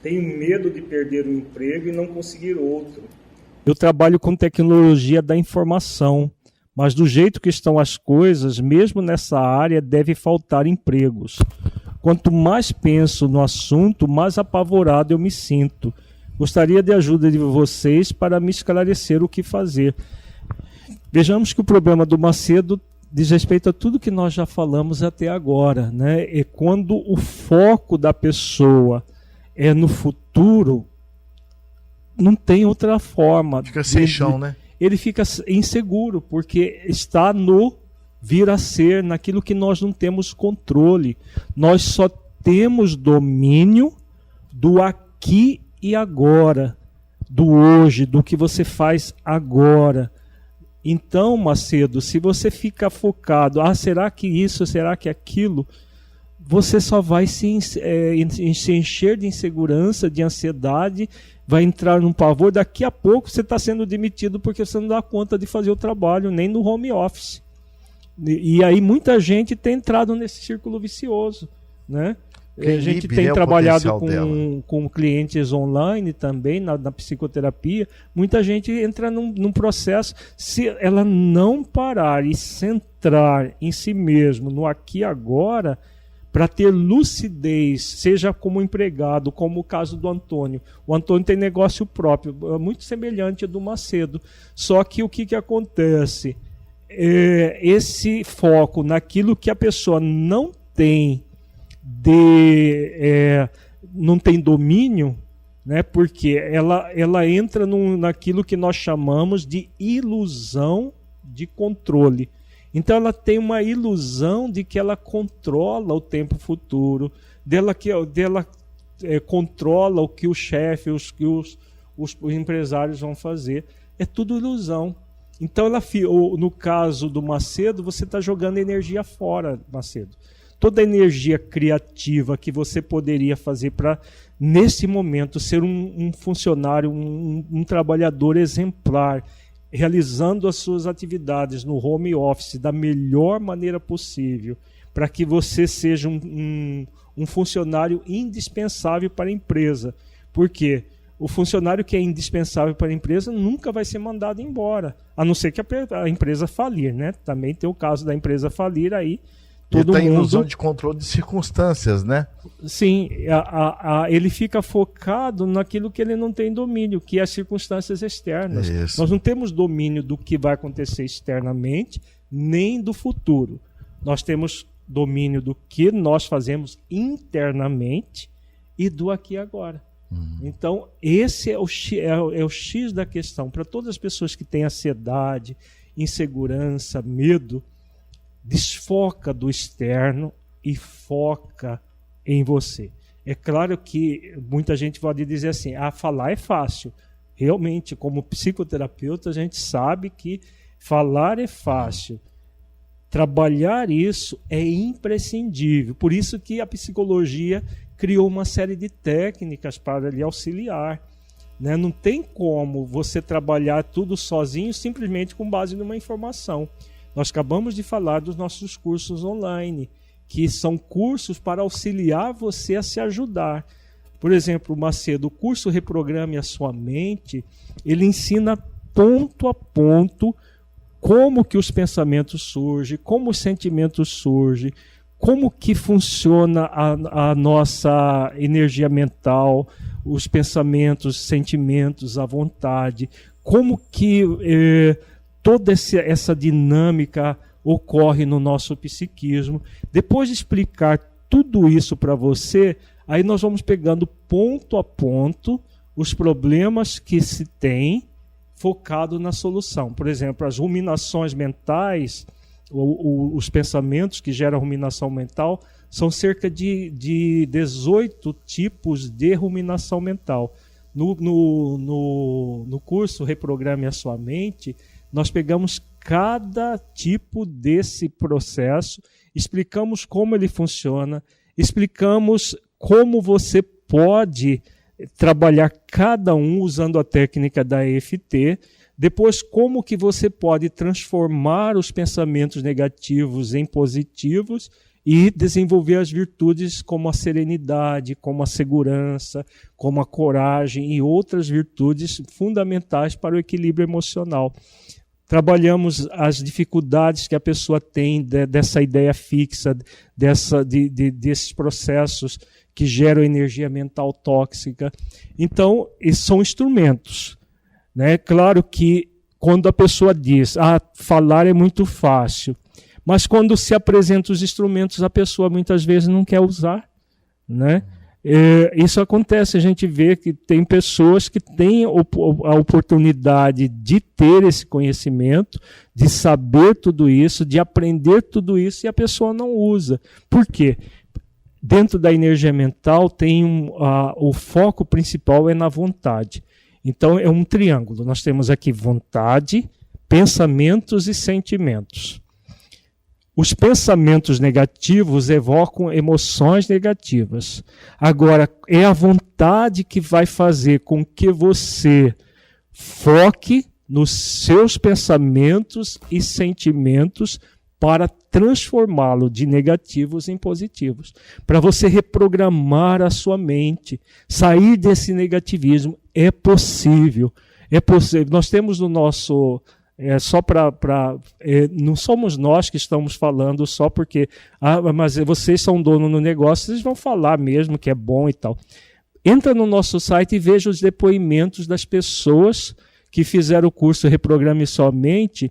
Tenho medo de perder o emprego e não conseguir outro. Eu trabalho com tecnologia da informação, mas do jeito que estão as coisas, mesmo nessa área, deve faltar empregos. Quanto mais penso no assunto, mais apavorado eu me sinto. Gostaria de ajuda de vocês para me esclarecer o que fazer. Vejamos que o problema do Macedo diz respeito a tudo que nós já falamos até agora, né? É quando o foco da pessoa é no futuro, não tem outra forma. Fica sem chão, né? Ele fica inseguro, porque está no vir a ser, naquilo que nós não temos controle. Nós só temos domínio do aqui e agora, do hoje, do que você faz agora. Então, Macedo, se você fica focado, será que isso, será que aquilo, você só vai se encher de insegurança, de ansiedade, vai entrar num pavor. Daqui a pouco você está sendo demitido porque você não dá conta de fazer o trabalho, nem no home office. E aí muita gente tem entrado nesse círculo vicioso, né? A gente tem trabalhado com clientes online também, na psicoterapia. Muita gente entra num processo, se ela não parar e centrar em si mesmo, no aqui e agora, para ter lucidez, seja como empregado, como o caso do Antônio. O Antônio tem negócio próprio, muito semelhante ao do Macedo. Só que o que acontece? Esse foco naquilo que a pessoa não tem não tem domínio, né? Porque ela entra naquilo que nós chamamos de ilusão de controle. Então ela tem uma ilusão de que ela controla o tempo futuro, dela controla o que o chefe, os empresários vão fazer. É tudo ilusão. Então no caso do Macedo, você está jogando energia fora, Macedo. Toda a energia criativa que você poderia fazer para, nesse momento, ser um funcionário, um trabalhador exemplar, realizando as suas atividades no home office da melhor maneira possível, para que você seja um funcionário indispensável para a empresa. Por quê? O funcionário que é indispensável para a empresa nunca vai ser mandado embora, a não ser que a empresa falir, né? Também tem o caso da empresa falir aí. Todo mundo... ilusão de controle de circunstâncias, né? Sim, ele fica focado naquilo que ele não tem domínio, que é as circunstâncias externas. Isso. Nós não temos domínio do que vai acontecer externamente, nem do futuro. Nós temos domínio do que nós fazemos internamente e do aqui e agora. Então, esse é o X da questão. Para todas as pessoas que têm ansiedade, insegurança, medo, desfoca do externo e foca em você. É claro que muita gente pode dizer assim, falar é fácil. Realmente, como psicoterapeuta, a gente sabe que falar é fácil. Trabalhar isso é imprescindível. Por isso que a psicologia criou uma série de técnicas para lhe auxiliar. Né? Não tem como você trabalhar tudo sozinho simplesmente com base numa informação. Nós acabamos de falar dos nossos cursos online, que são cursos para auxiliar você a se ajudar. Por exemplo, Macedo, o curso Reprograme a Sua Mente, ele ensina ponto a ponto como que os pensamentos surgem, como os sentimentos surgem, como que funciona a nossa energia mental, os pensamentos, sentimentos, a vontade, como que toda essa dinâmica ocorre no nosso psiquismo. Depois de explicar tudo isso para você, aí nós vamos pegando ponto a ponto os problemas que se tem, focado na solução. Por exemplo, as ruminações mentais, os pensamentos que geram ruminação mental, são cerca de 18 tipos de ruminação mental. No curso Reprograme a Sua Mente, nós pegamos cada tipo desse processo, explicamos como ele funciona, explicamos como você pode trabalhar cada um usando a técnica da EFT, depois como que você pode transformar os pensamentos negativos em positivos e desenvolver as virtudes como a serenidade, como a segurança, como a coragem e outras virtudes fundamentais para o equilíbrio emocional. Trabalhamos as dificuldades que a pessoa tem dessa ideia fixa, desses processos que geram energia mental tóxica. Então, esses são instrumentos. Né? Claro que quando a pessoa diz, falar é muito fácil, mas quando se apresentam os instrumentos, a pessoa muitas vezes não quer usar. Né? Isso acontece, a gente vê que tem pessoas que têm a oportunidade de ter esse conhecimento, de saber tudo isso, de aprender tudo isso, e a pessoa não usa. Por quê? Dentro da energia mental, o foco principal é na vontade. Então, é um triângulo. Nós temos aqui vontade, pensamentos e sentimentos. Os pensamentos negativos evocam emoções negativas. Agora, é a vontade que vai fazer com que você foque nos seus pensamentos e sentimentos para transformá-lo de negativos em positivos. Para você reprogramar a sua mente, sair desse negativismo. É possível. É possível. Nós temos no nosso... não somos nós que estamos falando só porque mas vocês são dono no negócio, vocês vão falar mesmo que é bom e tal. Entra no nosso site e veja os depoimentos das pessoas que fizeram o curso Reprograme Sua Mente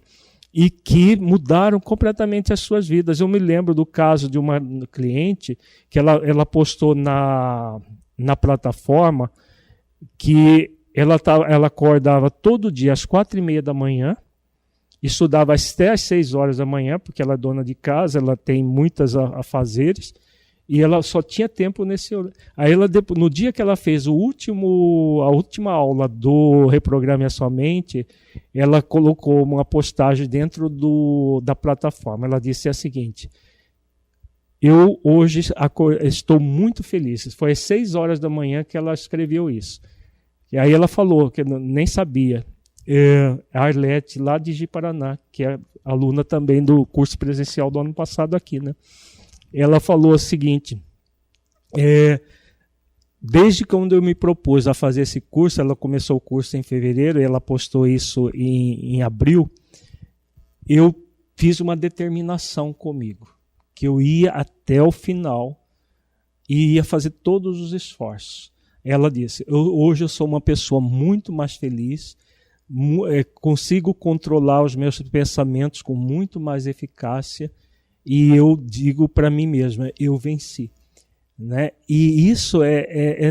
e que mudaram completamente as suas vidas. Eu me lembro do caso de uma cliente que ela postou na plataforma que ela acordava todo dia às 4h30 da manhã, estudava até às 6 horas da manhã, porque ela é dona de casa, ela tem muitas afazeres, e ela só tinha tempo nesse... Aí no dia que ela fez a última aula do Reprograme a Sua Mente, ela colocou uma postagem dentro da plataforma. Ela disse a seguinte: eu hoje estou muito feliz. Foi às 6 horas da manhã que ela escreveu isso. E aí ela falou, que nem sabia, a Arlete, lá de Ji-Paraná, que é aluna também do curso presencial do ano passado aqui, né? Ela falou o seguinte: desde quando eu me propus a fazer esse curso, ela começou o curso em fevereiro, e ela postou isso em abril, eu fiz uma determinação comigo, que eu ia até o final e ia fazer todos os esforços. Ela disse: hoje eu sou uma pessoa muito mais feliz, consigo controlar os meus pensamentos com muito mais eficácia, e eu digo para mim mesma, eu venci. Né? E isso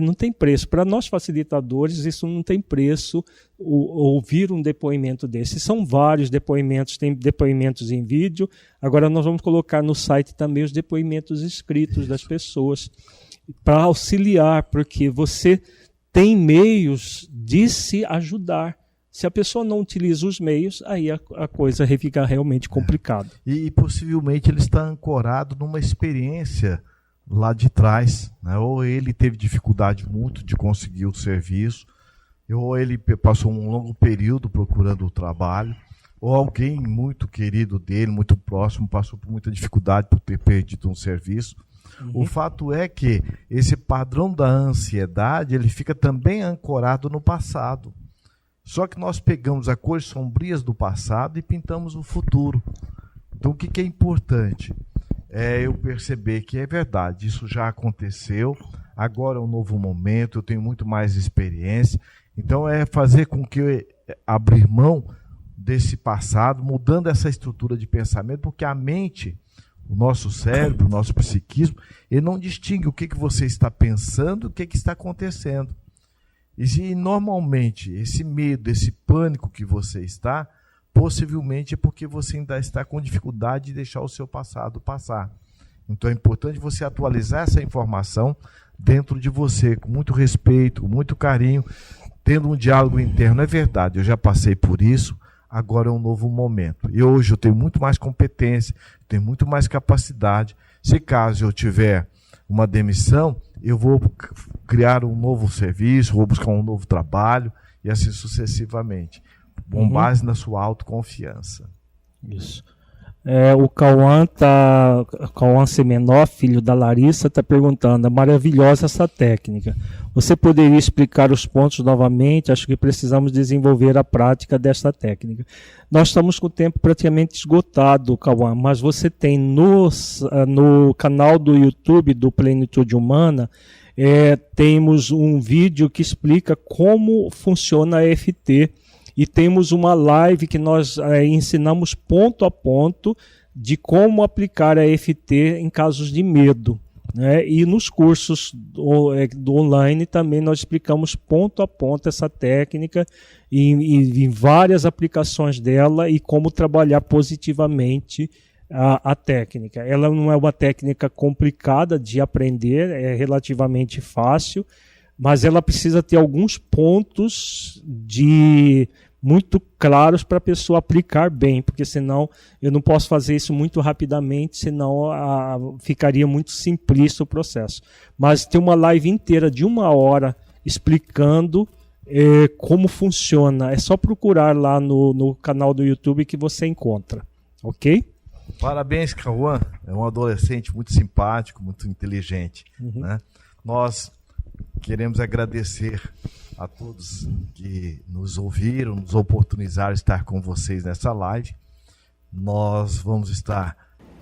não tem preço. Para nós facilitadores, isso não tem preço, ouvir um depoimento desse. São vários depoimentos, tem depoimentos em vídeo. Agora nós vamos colocar no site também os depoimentos escritos das pessoas, para auxiliar, porque você tem meios de se ajudar. Se a pessoa não utiliza os meios, aí a coisa fica realmente complicada. E possivelmente ele está ancorado numa experiência lá de trás, né? Ou ele teve dificuldade muito de conseguir o serviço, ou ele passou um longo período procurando o trabalho, ou alguém muito querido dele, muito próximo, passou por muita dificuldade por ter perdido um serviço. O fato é que esse padrão da ansiedade, ele fica também ancorado no passado. Só que nós pegamos as cores sombrias do passado e pintamos o futuro. Então, o que é importante? É eu perceber que é verdade, isso já aconteceu, agora é um novo momento, eu tenho muito mais experiência. Então, é fazer com que eu abrir mão desse passado, mudando essa estrutura de pensamento, porque a mente, o nosso cérebro, o nosso psiquismo, ele não distingue o que você está pensando e o que está acontecendo. E normalmente esse medo, esse pânico que você está, possivelmente é porque você ainda está com dificuldade de deixar o seu passado passar. Então é importante você atualizar essa informação dentro de você, com muito respeito, com muito carinho, tendo um diálogo interno. É verdade, eu já passei por isso, agora é um novo momento. E hoje eu tenho muito mais competência, tenho muito mais capacidade. Se caso eu tiver uma demissão, eu vou criar um novo serviço, vou buscar um novo trabalho e assim sucessivamente. Com base na sua autoconfiança. Isso. O Cauã Semenó, filho da Larissa, está perguntando: é maravilhosa essa técnica. Você poderia explicar os pontos novamente? Acho que precisamos desenvolver a prática desta técnica. Nós estamos com o tempo praticamente esgotado, Cauã, mas você tem no canal do YouTube do Plenitude Humana, temos um vídeo que explica como funciona a EFT. E temos uma live que nós ensinamos ponto a ponto de como aplicar a EFT em casos de medo. Né? E nos cursos do online também nós explicamos ponto a ponto essa técnica e várias aplicações dela e como trabalhar positivamente a técnica. Ela não é uma técnica complicada de aprender, é relativamente fácil, mas ela precisa ter alguns pontos muito claros para a pessoa aplicar bem, porque senão eu não posso fazer isso muito rapidamente, senão ficaria muito simplista o processo. Mas tem uma live inteira de 1 hora explicando como funciona. É só procurar lá no canal do YouTube que você encontra. Ok? Parabéns, Cauã. É um adolescente muito simpático, muito inteligente. Né? Nós queremos agradecer a todos que nos ouviram, nos oportunizaram estar com vocês nessa live. Nós vamos estar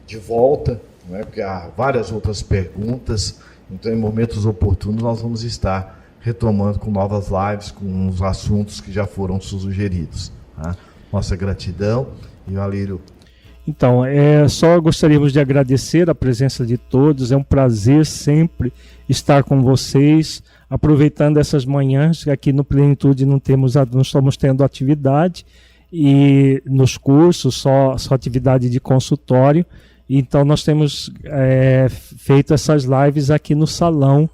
de volta, não é? Porque há várias outras perguntas, então em momentos oportunos nós vamos estar retomando com novas lives, com os assuntos que já foram sugeridos. Tá? Nossa gratidão. E o Alírio. Então, só gostaríamos de agradecer a presença de todos, é um prazer sempre estar com vocês, aproveitando essas manhãs, que aqui no Plenitude não estamos tendo atividade, e nos cursos só atividade de consultório, então nós temos feito essas lives aqui no salão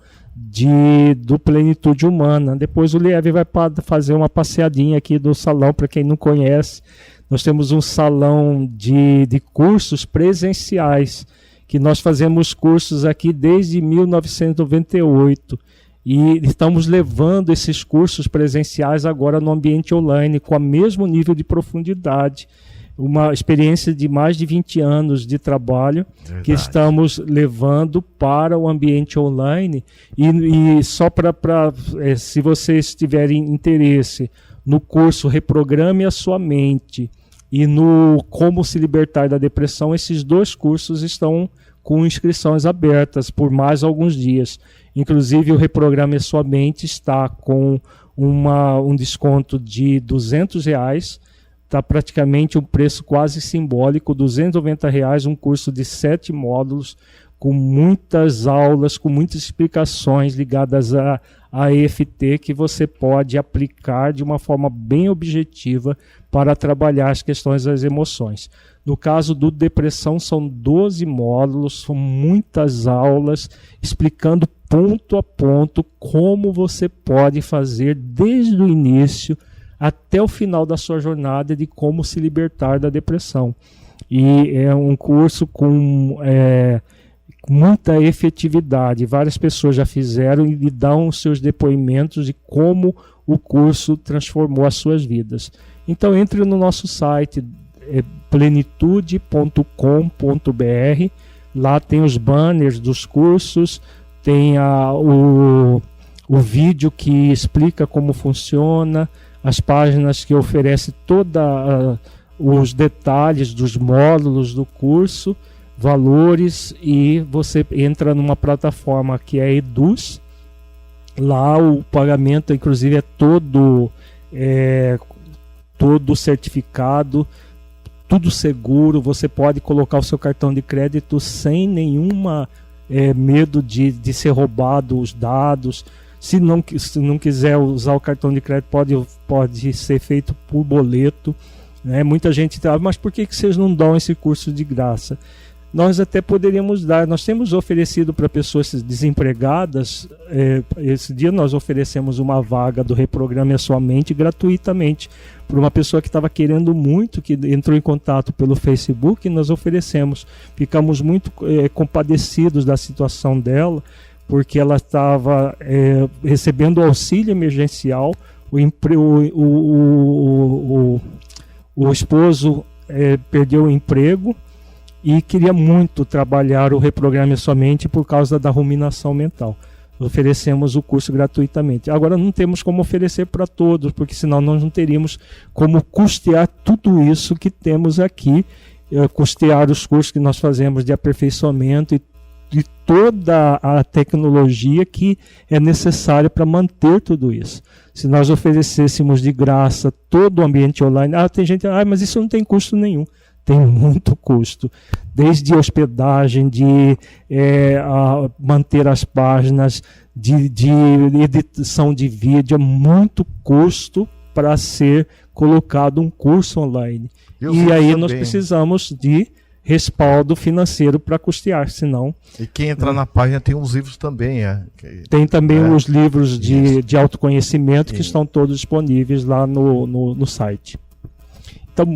do Plenitude Humana. Depois o Lieve vai fazer uma passeadinha aqui do salão, para quem não conhece. Nós temos um salão de cursos presenciais, que nós fazemos cursos aqui desde 1998. E estamos levando esses cursos presenciais agora no ambiente online, com o mesmo nível de profundidade. Uma experiência de mais de 20 anos de trabalho. Verdade. Que estamos levando para o ambiente online. E só se vocês tiverem interesse no curso Reprograme a Sua Mente e no Como Se Libertar da Depressão, esses 2 cursos estão com inscrições abertas por mais alguns dias. Inclusive, o Reprograme a Sua Mente está com um desconto de R$200, está praticamente um preço quase simbólico, R$290, um curso de 7 módulos, com muitas aulas, com muitas explicações ligadas a EFT, que você pode aplicar de uma forma bem objetiva para trabalhar as questões das emoções. No caso do depressão, são 12 módulos, são muitas aulas, explicando ponto a ponto como você pode fazer desde o início até o final da sua jornada de como se libertar da depressão. E é um curso com muita efetividade. Várias pessoas já fizeram e dão seus depoimentos de como o curso transformou as suas vidas. Então entre no nosso site plenitude.com.br, lá tem os banners dos cursos, tem o vídeo que explica como funciona, as páginas que oferecem todos os detalhes dos módulos do curso, valores, e você entra numa plataforma que é Eduz. Lá o pagamento inclusive é todo certificado, tudo seguro. Você pode colocar o seu cartão de crédito sem nenhuma medo de ser roubado os dados. Se não quiser usar o cartão de crédito, pode ser feito por boleto, né? Muita gente fala, mas por que vocês não dão esse curso de graça? Nós até poderíamos dar, nós temos oferecido para pessoas desempregadas, esse dia nós oferecemos uma vaga do Reprograme a Sua Mente gratuitamente, para uma pessoa que estava querendo muito, que entrou em contato pelo Facebook, e nós oferecemos. Ficamos muito compadecidos da situação dela, porque ela estava recebendo auxílio emergencial, o esposo perdeu o emprego e queria muito trabalhar o Reprograme a Sua Mente por causa da ruminação mental. Oferecemos o curso gratuitamente. Agora não temos como oferecer para todos, porque senão nós não teríamos como custear tudo isso que temos aqui, custear os cursos que nós fazemos de aperfeiçoamento e toda a tecnologia que é necessária para manter tudo isso. Se nós oferecêssemos de graça todo o ambiente online, tem gente, mas isso não tem custo nenhum. Tem muito custo, desde hospedagem, de manter as páginas, de edição de vídeo, é muito custo para ser colocado um curso online. E aí nós precisamos de respaldo financeiro para custear, senão... E quem entrar na página tem uns livros também, Tem também os livros de autoconhecimento que estão todos disponíveis lá no site. Então,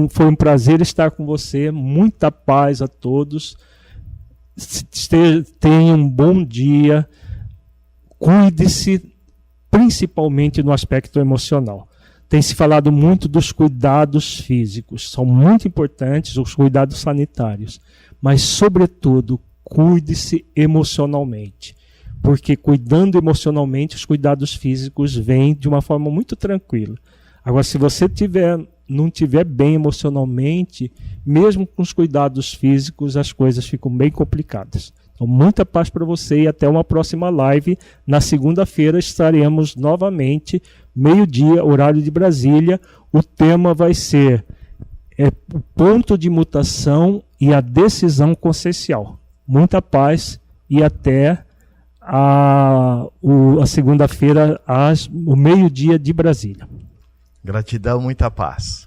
foi um prazer estar com você, muita paz a todos, tenha um bom dia, cuide-se, principalmente no aspecto emocional. Tem se falado muito dos cuidados físicos, são muito importantes os cuidados sanitários, mas, sobretudo, cuide-se emocionalmente, porque cuidando emocionalmente, os cuidados físicos vêm de uma forma muito tranquila. Agora, se você não estiver bem emocionalmente, mesmo com os cuidados físicos, as coisas ficam bem complicadas. Então, muita paz para você e até uma próxima live. Na segunda-feira estaremos novamente, meio-dia, horário de Brasília. O tema vai ser o ponto de mutação e a decisão consciencial. Muita paz e até a segunda-feira, o meio-dia de Brasília. Gratidão, muita paz.